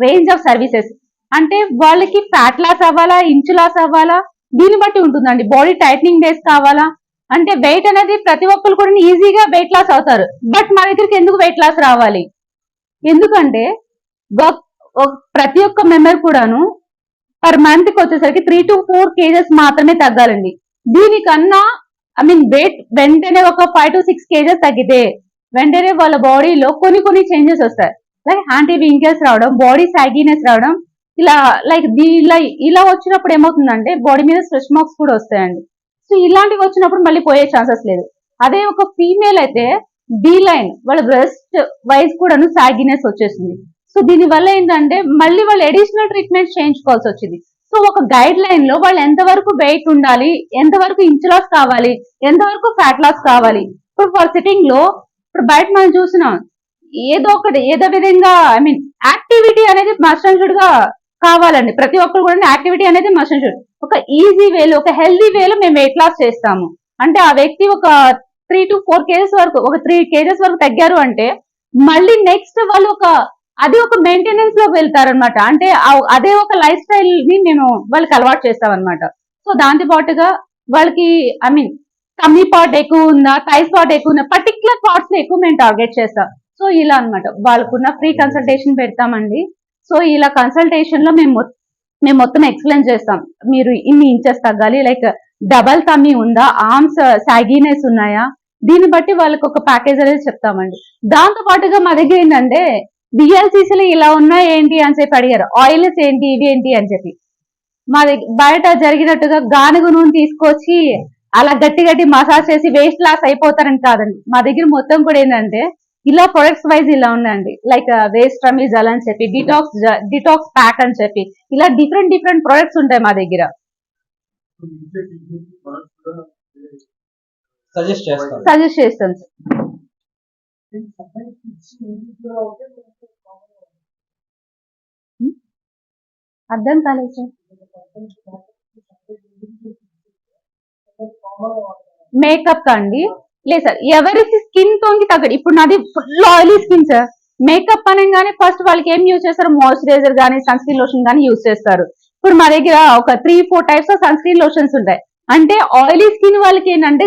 Speaker 2: రేంజ్ ఆఫ్ సర్వీసెస్, అంటే వాళ్ళకి ఫ్యాట్ లాస్ అవ్వాలా, ఇంచు లాస్ అవ్వాలా, దీన్ని బట్టి ఉంటుందండి. బాడీ టైట్నింగ్ డేస్ కావాలా, అంటే వెయిట్ అనేది ప్రతి ఒక్కరు కూడా ఈజీగా వెయిట్ లాస్ అవుతారు, బట్ మా దగ్గరికి ఎందుకు వెయిట్ లాస్ రావాలి, ఎందుకంటే ప్రతి ఒక్క మెంబర్ కూడాను పర్ మంత్ కి వచ్చేసరికి 3 to 4 kgs మాత్రమే తగ్గాలండి. దీనికన్నా వెయిట్ వెంటనే ఒక 5 to 6 kgs తగ్గితే వెంటనే వాళ్ళ బాడీలో కొన్ని చేంజెస్ వస్తాయి. లైక్ యాంటీ వింకిల్స్ రావడం, బాడీ సాగినెస్ రావడం, ఇలా లైక్ ఇలా వచ్చినప్పుడు ఏమవుతుందంటే బాడీ మీద స్ట్రెచ్ మార్క్స్ కూడా వస్తాయండి. సో ఇలాంటివి వచ్చినప్పుడు మళ్ళీ పోయే ఛాన్సెస్ లేదు. అదే ఒక ఫీమేల్ అయితే బీ లైన్ వాళ్ళ బ్రెస్ట్ వైజ్ కూడాను సాగినెస్ వచ్చేసింది. సో దీని వల్ల ఏంటంటే మళ్ళీ వాళ్ళు అడిషనల్ ట్రీట్మెంట్ చేయించుకోవాల్సి వచ్చింది. సో ఒక గైడ్ లైన్ లో వాళ్ళు ఎంతవరకు వెయిట్ ఉండాలి, ఎంతవరకు ఇంచ్ లాస్ కావాలి, ఎంతవరకు ఫ్యాట్ లాస్ కావాలి. ఇప్పుడు ఫర్ సిట్టింగ్ లో ఇప్పుడు బయట మనం చూసినాం ఏదో విధంగా ఐ మీన్ యాక్టివిటీ అనేది మస్ట్ అండ్ షుడ్ గా కావాలండి. ప్రతి ఒక్కరు కూడా యాక్టివిటీ అనేది మస్ట్ అండ్ షుడ్. ఒక ఈజీ వేలో ఒక హెల్దీ వేలో మేము వెయిట్ లాస్ చేస్తాము అంటే ఆ వ్యక్తి ఒక 3 to 4 kgs వరకు ఒక 3 kgs వరకు తగ్గారు అంటే మళ్ళీ నెక్స్ట్ వాళ్ళు అది ఒక మెయింటెనెన్స్ లో వెళ్తారనమాట. అంటే అదే ఒక లైఫ్ స్టైల్ ని మేము వాళ్ళకి అలవాటు చేస్తాం అనమాట. సో దాంతో పాటుగా వాళ్ళకి ఐ మీన్ కమ్మీ పార్ట్ ఎక్కువ ఉందా, థైస్ పార్ట్ ఎక్కువ ఉందా, పర్టికులర్ పార్ట్స్ లో ఎక్కువ మేము టార్గెట్ చేస్తాం. సో ఇలా అనమాట వాళ్ళకున్న ఫ్రీ కన్సల్టేషన్ పెడతామండి. సో ఇలా కన్సల్టేషన్ లో మేము మొత్తం ఎక్స్ప్లెయిన్ చేస్తాం. మీరు ఇన్ని ఇంచెస్ తగ్గాలి, లైక్ డబల్ తమ్మీ ఉందా, ఆర్మ్స్ సాగీనెస్ ఉన్నాయా, దీన్ని బట్టి వాళ్ళకి ఒక ప్యాకేజ్ అనేది చెప్తామండి. దాంతో పాటుగా మా దగ్గర ఏంటంటే విఎల్సిసిలు ఇలా ఉన్నాయి ఏంటి అని చెప్పి అడిగారు, ఆయిల్స్ ఏంటి ఇవి ఏంటి అని చెప్పి. మా దగ్గర బయట జరిగినట్టుగా గానుగ నూనె తీసుకొచ్చి అలా గట్టి మసాజ్ చేసి వెయిట్ లాస్ అయిపోతారని కాదండి. మా దగ్గర మొత్తం కూడా ఏంటంటే ఇలా ప్రొడక్ట్స్ వైజ్ ఇలా ఉందండి. లైక్ వేస్ట్ రమీజల్ అని చెప్పి, డిటాక్స్ ప్యాక్ అని చెప్పి ఇలా డిఫరెంట్ ప్రొడక్ట్స్ ఉంటాయి మా దగ్గర.
Speaker 1: సజెస్ట్ చేస్తాం.
Speaker 2: అర్థం కాలేదు సార్. మేకప్ అండి లేదు సార్, ఎవరికి స్కిన్ టోన్ కి తగ్గదు. ఇప్పుడు నాది full oily skin sir. Makeup అనగానే ఫస్ట్ వాళ్ళకి ఏం యూజ్ చేస్తారు, మాయిశ్చరైజర్ కానీ సన్ స్క్రీన్ లోషన్ కానీ యూజ్ చేస్తారు. ఇప్పుడు మా దగ్గర ఒక 3-4 types of sunscreen lotions ఉంటాయి. అంటే ఆయిలీ స్కిన్ వాళ్ళకి ఏంటంటే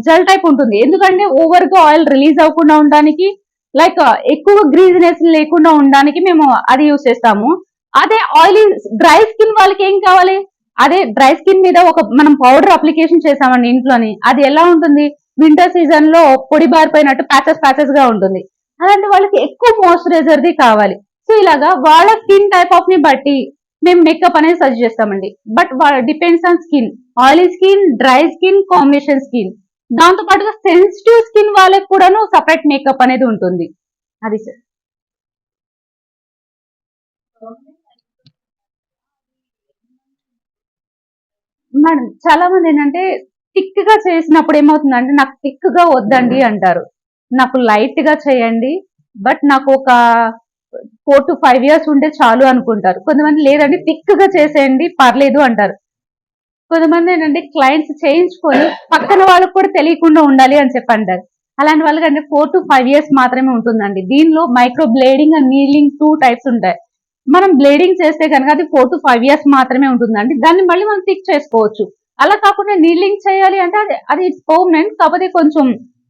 Speaker 2: జెల్ టైప్ ఉంటుంది. ఎందుకంటే ఓవర్ గా ఆయిల్ రిలీజ్ అవ్వకుండా ఉండడానికి, లైక్ ఎక్కువ గ్రీజినెస్ లేకుండా ఉండడానికి మేము అది యూజ్ చేస్తాము. అదే ఆయిలీ డ్రై స్కిన్ వాళ్ళకి ఏం కావాలి, అదే డ్రై స్కిన్ మీద మనం పౌడర్ అప్లికేషన్ చేసామండి ఇంట్లోని, అది ఎలా ఉంటుంది, వింటర్ సీజన్ లో పొడి బారిపోయినట్టు ప్యాచెస్ గా ఉంటుంది. అలాంటి వాళ్ళకి ఎక్కువ మాయిశ్చరైజర్ ది కావాలి. సో ఇలాగా వాళ్ళ స్కిన్ టైప్ ఆఫ్ ని బట్టి మేము మేకప్ అనేది సజెస్ట్ చేస్తామండి. But depends on skin, oily skin, dry skin, combination skin. దాంతో పాటుగా సెన్సిటివ్ స్కిన్ వాళ్ళకి కూడాను సపరేట్ మేకప్ అనేది ఉంటుంది. అది సార్. మేడం చాలా మంది ఏంటంటే థిక్ గా చేసినప్పుడు ఏమవుతుందంటే నాకు థిక్ గా వద్దండి అంటారు, నాకు లైట్ గా చేయండి, బట్ నాకు ఒక 4 to 5 years ఉంటే చాలు అనుకుంటారు. కొంతమంది లేదండి థిక్ గా చేసేయండి పర్లేదు అంటారు. కొంతమంది ఏంటంటే క్లయింట్స్ చేయించుకొని పక్కన వాళ్ళకు కూడా తెలియకుండా ఉండాలి అని చెప్పి అంటారు. అలాంటి వాళ్ళకి అంటే 4 to 5 years మాత్రమే ఉంటుందండి. దీనిలో మైక్రో బ్లేడింగ్ అండ్ నీలింగ్ 2 టైప్స్ ఉంటాయి. మనం బ్లేడింగ్ చేస్తే కనుక అది 4 to 5 years మాత్రమే ఉంటుందండి. దాన్ని మళ్ళీ మనం థిక్ చేసుకోవచ్చు. అలా కాకుండా నీలింగ్ చేయాలి అంటే అది ఇట్స్ పర్మనెంట్. కాకపోతే కొంచెం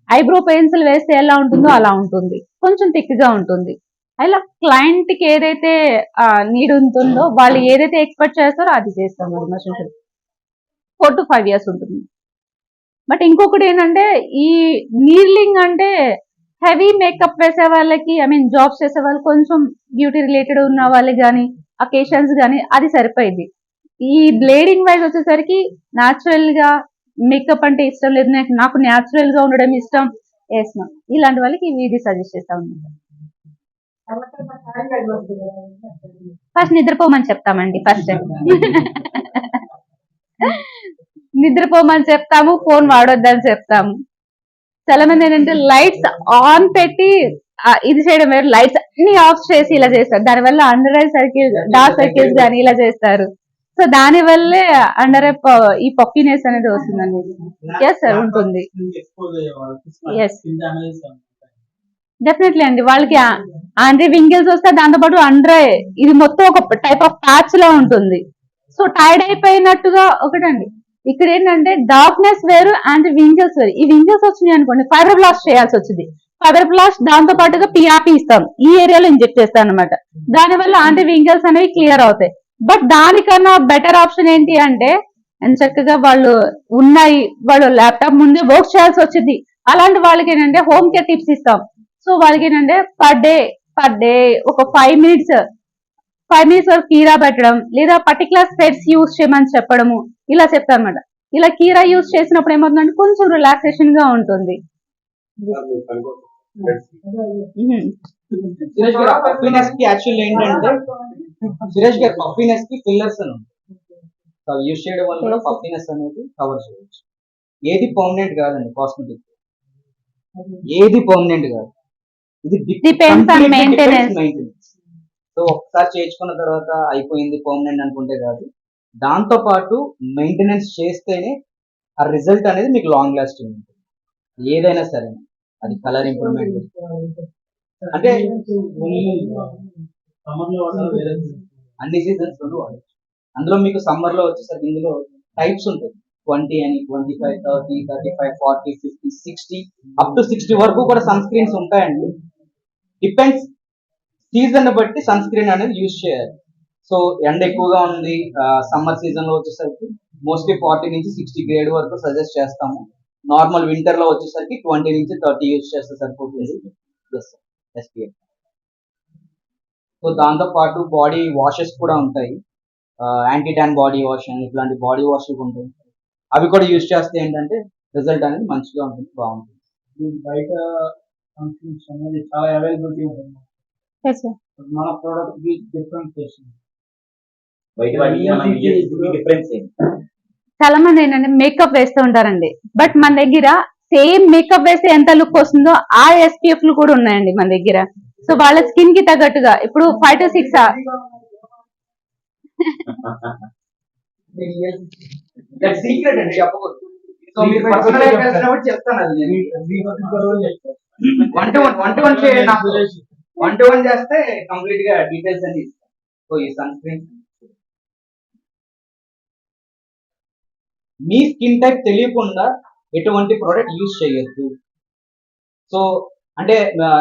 Speaker 2: ఐబ్రో పెన్సిల్ వేస్తే ఎలా ఉంటుందో అలా ఉంటుంది, కొంచెం థిక్ గా ఉంటుంది. అలా క్లయింట్ కి ఏదైతే నీడ్ ఉంటుందో వాళ్ళు ఏదైతే ఎక్స్పెక్ట్ చేస్తారో అది చేస్తాం. 4 to 5 years ఉంటుంది. బట్ ఇంకొకటి ఏంటంటే ఈ నీర్లింగ్ అంటే హెవీ మేకప్ వేసే వాళ్ళకి, ఐ మీన్ జాబ్స్ చేసే వాళ్ళు, కొంచెం బ్యూటీ రిలేటెడ్ ఉన్న వాళ్ళకి కానీ అకేషన్స్ కానీ అది సరిపోయింది. ఈ బ్లేడింగ్ వైజ్ వచ్చేసరికి న్యాచురల్ గా మేకప్ అంటే ఇష్టం లేదు, నాకు న్యాచురల్ గా ఉండడం ఇష్టం, వేసినాం ఇలాంటి వాళ్ళకి ఇది సజెస్ట్ చేస్తా ఉన్నాం. ఫస్ట్ నిద్రపోమని చెప్తామండి. ఫస్ట్ నిద్రపోమని చెప్తాము, ఫోన్ వాడొద్దని చెప్తాము. చాలా మంది ఏంటంటే లైట్స్ ఆన్ పెట్టి ఇది చేయడం వేరు, లైట్స్ అన్ని ఆఫ్ చేసి ఇలా చేస్తారు. దానివల్ల under eye circles, dark circles కానీ ఇలా చేస్తారు. సో దాని వల్లే అండర్ ఐ ఈ పఫీనెస్ అనేది వస్తుందండి. ఎస్ సార్ ఉంటుంది. ఎస్ డెఫినెట్లీ అండి. వాళ్ళకి ఆండ్రీ వింగిల్స్ వస్తే దాంతోపాటు అండర్ ఐ ఇది మొత్తం ఒక టైప్ ఆఫ్ ప్యాచ్ లా ఉంటుంది. సో టైర్డ్ అయిపోయినట్టుగా ఒకటండి. ఇక్కడ ఏంటంటే డార్క్నెస్ వేరు, అండ్ వింగిల్స్ వేరు. ఈ వింగిల్స్ వచ్చినాయి అనుకోండి ఫైబర్ బ్లాస్ట్ చేయాల్సి వచ్చింది. ఫైబర్ బ్లాస్ట్ దాంతో పాటుగా పిఆర్పి ఇస్తాం, ఈ ఏరియాలో ఇంజెక్ట్ చేస్తాం అనమాట. దానివల్ల యాంటీ వింగిల్స్ అనేవి క్లియర్ అవుతాయి. బట్ దానికన్నా బెటర్ ఆప్షన్ ఏంటి అంటే చక్కగా వాళ్ళు ఉన్నాయి, వాళ్ళు ల్యాప్టాప్ ముందే వర్క్ చేయాల్సి వచ్చింది. అలాంటి వాళ్ళకి ఏంటంటే హోమ్ కేర్ టిప్స్ ఇస్తాం. సో వాళ్ళకి ఏంటంటే పర్ డే ఒక 5 minutes వరకు కీరా పెట్టడం, లేదా పర్టికులర్ స్ప్రెడ్స్ యూజ్ చేయమని చెప్పడము, ఇలా చెప్తాం అనమాట. ఇలా కీరా యూస్ చేసినప్పుడు ఏమవుతుందంటే కొంచెం రిలాక్సేషన్ గా ఉంటుంది.
Speaker 1: సురేష్ గారు పఫీనెస్ కి యాక్చువల్లీ ఏంటంటే సురేష్ గారు పఫీనెస్ కి ఫిల్లర్స్ అని ఉంటాయి. యూస్ చేయడం వల్ల కూడా పఫీనెస్ అనేది కవర్ చేయవచ్చు. ఏది పర్మనెంట్ కాదండి కాస్మెటిక్, ఏది పర్మనెంట్ కాదు. ఇది
Speaker 2: Depends on maintenance.
Speaker 1: సో ఒకసారి చేయించుకున్న తర్వాత అయిపోయింది పర్మనెంట్ అనుకుంటే కాదు, దాంతో పాటు మెయింటెనెన్స్ చేస్తేనే ఆ రిజల్ట్ అనేది మీకు లాంగ్ లాస్టింగ్ ఉంటుంది. ఏదైనా సరే, అది కలర్ ఇంప్రూవ్మెంట్ అంటే అన్ని సీజన్స్ లో వాడచ్చు. అందులో మీకు సమ్మర్ లో వచ్చేసరికి ఇందులో టైప్స్ ఉంటాయి. 20 అని, 25, 30, 35, 40, 50, 60 అప్ టు 60 వరకు కూడా సన్ స్క్రీన్స్ ఉంటాయండి. డిపెండ్స్ సీజన్ బట్టి సన్ స్క్రీన్ అనేది యూజ్ చేయాలి. సో ఎండ ఎక్కువగా ఉంది సమ్మర్ సీజన్ లో వచ్చేసరికి మోస్ట్లీ 40 నుంచి 60 గ్రేడ్ వరకు సజెస్ట్ చేస్తాము. నార్మల్ వింటర్ లో వచ్చేసరికి 20 నుంచి 30 యూజ్ చేస్తే సరిపోతుంది. SPF. సో దాంతో పాటు బాడీ వాషెస్ కూడా ఉంటాయి. యాంటీ ట్యాన్ బాడీ వాష్ అని ఇట్లాంటి బాడీ వాష్ ఉంటాయి. అవి కూడా యూజ్ చేస్తే ఏంటంటే రిజల్ట్ అనేది మంచిగా ఉంటుంది, బాగుంటుంది.
Speaker 5: బయట ఫంక్షన్స్ అనేది చాలా అవైలబిలిటీ ఉంటుంది.
Speaker 2: Yes, sir.
Speaker 5: మన ప్రోడక్ట్ కి డిఫరెంట్ చేస్తుంది.
Speaker 4: బయట వాటికి డిఫరెన్స్ ఏంటి?
Speaker 2: చాలా మంది ఏంటంటే మేకప్ వేస్తూ ఉంటారండి, బట్ మన దగ్గర సేమ్ మేకప్ వేస్తే ఎంత లుక్ వస్తుందో ఆ SPF లు కూడా ఉన్నాయండి మన దగ్గర. సో వాళ్ళ స్కిన్ కి తగ్గట్టుగా ఇప్పుడు 5 to 6
Speaker 1: సీక్రెట్ అండి, చెప్పకూడదు. సో మీరు పర్సనల్ కలిసినప్పుడు చెప్తాను. అది వన్ టు వన్ చేస్తే కంప్లీట్ గా డీటెయిల్స్ అన్ని ఇస్తాను. సో ఈ సన్ స్క్రీన్ మీ స్కిన్ టైప్ తెలియకుండా ఎటువంటి ప్రోడక్ట్ యూజ్ చేయొద్దు. సో అంటే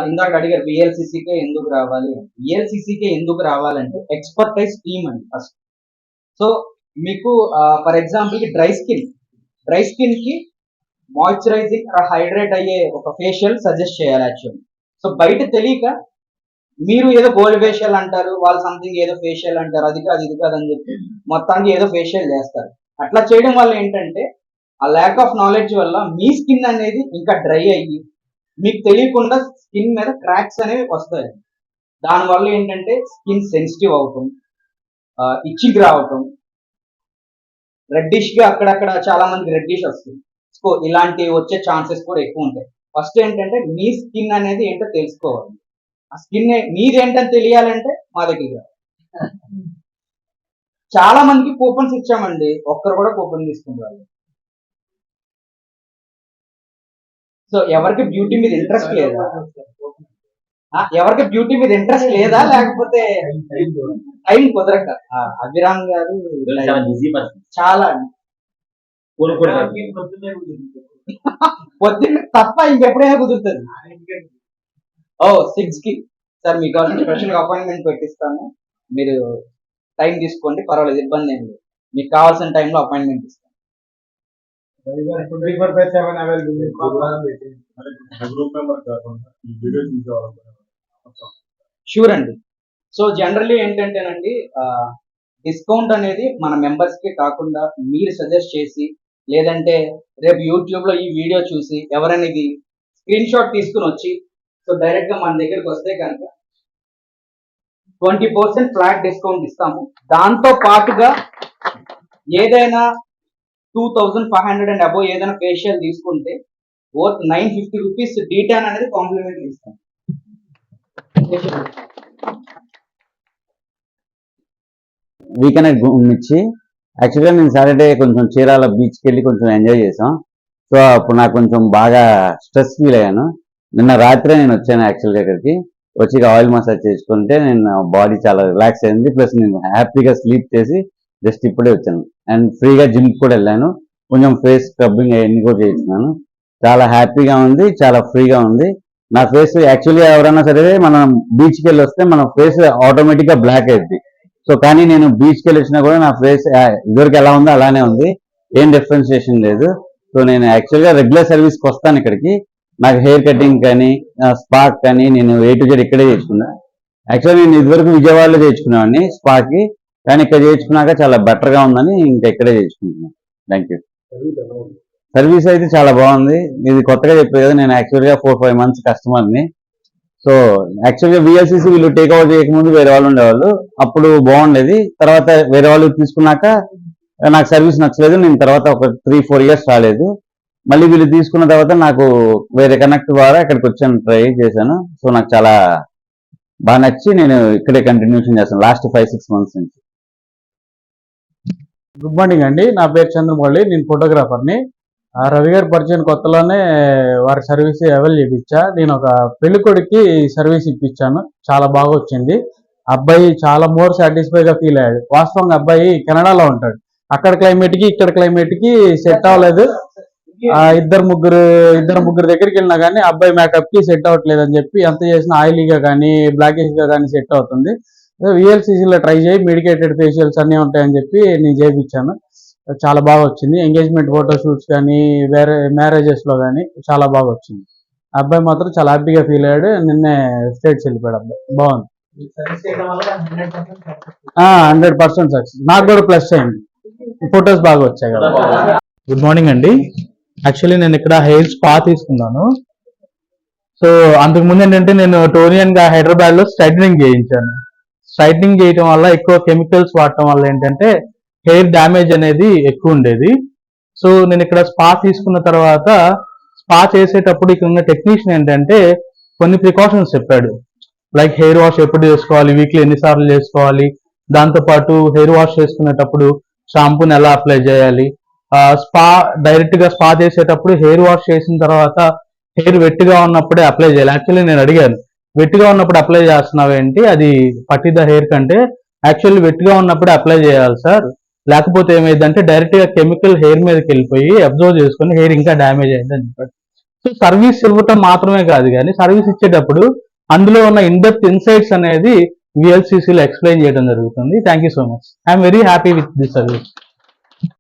Speaker 1: ఇందాక అడిగారు VLCCకే ఎందుకు రావాలి. VLCCకే ఎందుకు రావాలంటే ఎక్స్పర్టైజ్ టీమ్ అండి ఫస్ట్. సో మీకు ఫర్ ఎగ్జాంపుల్ డ్రై స్కిన్ కి మాయిశ్చరైజింగ్ హైడ్రేట్ అయ్యే ఒక ఫేషియల్ సజెస్ట్ చేయాలి యాక్చువల్లీ. సో బయట తెలియక మీరు ఏదో గోల్డ్ ఫేషియల్ అంటారు, వాళ్ళు సంథింగ్ ఏదో ఫేషియల్ అంటారు, అది కాదు ఇది కాదు అని చెప్పి మొత్తానికి ఏదో ఫేషియల్ చేస్తారు. అట్లా చేయడం వల్ల ఏంటంటే ఆ ల్యాక్ ఆఫ్ నాలెడ్జ్ వల్ల మీ స్కిన్ అనేది ఇంకా డ్రై అయ్యి మీకు తెలియకుండా స్కిన్ మీద క్రాక్స్ అనేవి వస్తాయి. దానివల్ల ఏంటంటే స్కిన్ సెన్సిటివ్ అవటం, ఇచ్చింగ్ రావటం, రెడ్డిష్ గా అక్కడక్కడ చాలా మందికి రెడ్డిష్ వస్తుంది. సో ఇలాంటి వచ్చే ఛాన్సెస్ కూడా ఎక్కువ ఉంటాయి. ఫస్ట్ ఏంటంటే మీ స్కిన్ అనేది ఏంటో తెలుసుకోవాలి. ఆ స్కిన్ మీదేంటని తెలియాలంటే మా దగ్గర చాలా మందికి కూపన్స్ ఇచ్చామండి, ఒక్కరు కూడా కూపన్ తీసుకుంటారు. సో ఎవరికి బ్యూటీ మీద ఇంట్రెస్ట్ లేదా, లేకపోతే టైం కుదరక అభిరామ్ గారు చాలా పొద్దున్న తప్ప ఇంకెప్పుడైనా కుదురుతుంది. 6 కి సార్ మీకు స్పెషల్ అపాయింట్మెంట్ పెట్టిస్తాను, మీరు టైం తీసుకోండి, పర్వాలేదు, ఇబ్బంది ఏం లేదు. మీకు కావాల్సిన టైంలో అపాయింట్మెంట్ ఇస్తాను. షూర్ అండి. సో జనరల్లీ ఏంటంటేనండి డిస్కౌంట్ అనేది మన మెంబర్స్ కి కాకుండా మీరు సజెస్ట్ చేసి లేదంటే రేపు యూట్యూబ్ లో ఈ వీడియో చూసి ఎవరైనా ఇది స్క్రీన్ షాట్ తీసుకుని వచ్చి సో డైరెక్ట్ గా మన దగ్గరికి వస్తే కనుక 20% ఫ్లాట్ డిస్కౌంట్ ఇస్తాము. దాంతో పాటుగా ఏదైనా 2500 అండ్ అబోవ్ ఏదైనా ఫేషియల్ తీసుకుంటే వర్త్ 950 రూపీస్ డీటాన్ అనేది కాంప్లిమెంటరీ ఇస్తాం.
Speaker 6: వీకెండ్ ఇచ్చి యాక్చువల్గా నేను సాటర్డే కొంచెం చీరాల బీచ్కి వెళ్ళి కొంచెం ఎంజాయ్ చేసాం. సో అప్పుడు నాకు కొంచెం బాగా స్ట్రెస్ ఫీల్ అయ్యాను. నిన్న రాత్రే నేను వచ్చాను యాక్చువల్గా ఇక్కడికి వచ్చి ఆయిల్ మసాజ్ చేసుకుంటే నేను బాడీ చాలా రిలాక్స్ అయింది. ప్లస్ నేను హ్యాపీగా స్లీప్ చేసి జస్ట్ ఇప్పుడే వచ్చాను. అండ్ ఫ్రీగా జిమ్కి కూడా వెళ్ళాను, కొంచెం ఫేస్ స్క్రబ్బింగ్ అవన్నీ కూడా చేయించున్నాను. చాలా హ్యాపీగా ఉంది, చాలా ఫ్రీగా ఉంది. నా ఫేస్ యాక్చువల్లీ ఎవరైనా సరే మనం బీచ్కి వెళ్ళి వస్తే మన ఫేస్ ఆటోమేటిక్గా బ్లాక్ అయింది. సో కానీ నేను బీచ్కి వెళ్ళి వచ్చినా కూడా నా ఫేస్ ఇదివరకు ఎలా ఉందో అలానే ఉంది, ఏం డిఫరెన్షియేషన్ లేదు. సో నేను యాక్చువల్గా రెగ్యులర్ సర్వీస్కి వస్తాను ఇక్కడికి. నాకు హెయిర్ కటింగ్ కానీ స్పాక్ కానీ నేను A to Z ఇక్కడే చేసుకున్నా. యాక్చువల్లీ నేను ఇదివరకు విజయవాడలో చేయించుకున్నాను స్పాకి, కానీ ఇక్కడ చేయించుకున్నాక చాలా బెటర్గా ఉందని ఇంకా ఇక్కడే చేయించుకుంటున్నాను. Thank you. సర్వీస్ అయితే చాలా బాగుంది. ఇది కొత్తగా చెప్పారు కదా, నేను యాక్చువల్గా 4-5 months కస్టమర్ని. సో యాక్చువల్గా VLCC వీళ్ళు టేక్ ఓవర్ చేయకముందు వేరే వాళ్ళు ఉండేవాళ్ళు, అప్పుడు బాగుండేది. తర్వాత వేరే వాళ్ళు తీసుకున్నాక నాకు సర్వీస్ నచ్చలేదు, నేను తర్వాత ఒక 3-4 years రాలేదు. మళ్ళీ వీళ్ళు తీసుకున్న తర్వాత నాకు వేరే కనెక్ట్ ద్వారా ఇక్కడికి వచ్చాను, ట్రై చేశాను. సో నాకు చాలా బాగా నచ్చి నేను ఇక్కడే కంటిన్యూషన్ చేస్తాను లాస్ట్ 5-6 months నుంచి.
Speaker 5: గుడ్ మార్నింగ్ అండి, నా పేరు చంద్రమౌళి, నేను ఫోటోగ్రాఫర్ని. రవి గారి పరిచయం కొత్తలోనే వారి సర్వీస్ అవైల్ చేయించా. నేను ఒక పెళ్ళికొడికి సర్వీస్ ఇప్పించాను, చాలా బాగా వచ్చింది. అబ్బాయి చాలా మోర్ సాటిస్ఫైగా ఫీల్ అయ్యాడు. వాస్తవంగా అబ్బాయి కెనడాలో ఉంటాడు, అక్కడ క్లైమేట్కి ఇక్కడ క్లైమేట్కి సెట్ అవ్వలేదు. ఇద్దరు ముగ్గురు దగ్గరికి వెళ్ళినా కానీ అబ్బాయి మేకప్కి సెట్ అవ్వట్లేదు అని చెప్పి ఎంత చేసినా ఆయిలీగా కానీ బ్లాకిష్గా కానీ సెట్ అవుతుంది. VLCCలో ట్రై చేయి, మెడికేటెడ్ ఫేషియల్స్ అన్నీ ఉంటాయని చెప్పి నేను చేయించాను. చాలా బాగా వచ్చింది. ఎంగేజ్మెంట్ ఫోటోషూట్స్ కానీ వేరే మ్యారేజెస్లో కానీ చాలా బాగా వచ్చింది. అబ్బాయి మాత్రం చాలా హ్యాపీగా ఫీల్ అయ్యాడు. నిన్నే స్టేట్స్ వెళ్ళిపోయాడు అబ్బాయి. బాగుంది, 100% సక్సెస్. నాకు కూడా ప్లస్ అయింది, ఫొటోస్ బాగా వచ్చాయి కదా.
Speaker 7: గుడ్ మార్నింగ్ అండి. యాక్చువల్లీ నేను ఇక్కడ హెయిర్ స్పా తీసుకున్నాను. సో అంతకుముందు ఏంటంటే నేను టోనియన్ గా హైదరాబాద్ లో స్ట్రైట్నింగ్ చేయించాను. స్ట్రైట్నింగ్ చేయడం వల్ల ఎక్కువ కెమికల్స్ వాడటం వల్ల ఏంటంటే హెయిర్ డ్యామేజ్ అనేది ఎక్కువ ఉండేది. సో నేను ఇక్కడ స్పా తీసుకున్న తర్వాత స్పా చేసేటప్పుడు ఇక్కడ ఉన్న టెక్నీషియన్ ఏంటంటే కొన్ని ప్రికాషన్స్ చెప్పాడు. లైక్ హెయిర్ వాష్ ఎప్పుడు చేసుకోవాలి, వీక్లీ ఎన్నిసార్లు చేసుకోవాలి, దాంతోపాటు హెయిర్ వాష్ చేసుకునేటప్పుడు షాంపూని ఎలా అప్లై చేయాలి, స్పా డైరెక్ట్ గా స్పా చేసేటప్పుడు హెయిర్ వాష్ చేసిన తర్వాత హెయిర్ వెట్టిగా ఉన్నప్పుడే అప్లై చేయాలి. యాక్చువల్లీ నేను అడిగాను, వెట్టిగా ఉన్నప్పుడు అప్లై చేస్తున్నావు ఏంటి, అది పట్టిద హెయిర్ కంటే యాక్చువల్లీ వెట్టిగా ఉన్నప్పుడే అప్లై చేయాలి సార్, లేకపోతే ఏమైందంటే డైరెక్ట్ గా కెమికల్ హెయిర్ మీదకి వెళ్ళిపోయి అబ్జర్వ్ చేసుకుని హెయిర్ ఇంకా డ్యామేజ్ అయింది అని చెప్పాడు. సో సర్వీస్ ఇవ్వటం మాత్రమే కాదు కానీ సర్వీస్ ఇచ్చేటప్పుడు అందులో ఉన్న ఇన్డెప్త్ ఇన్సైట్స్ అనేది VLCCలో ఎక్స్ప్లెయిన్ చేయడం జరుగుతుంది. Thank you so much. I'm very happy with this service.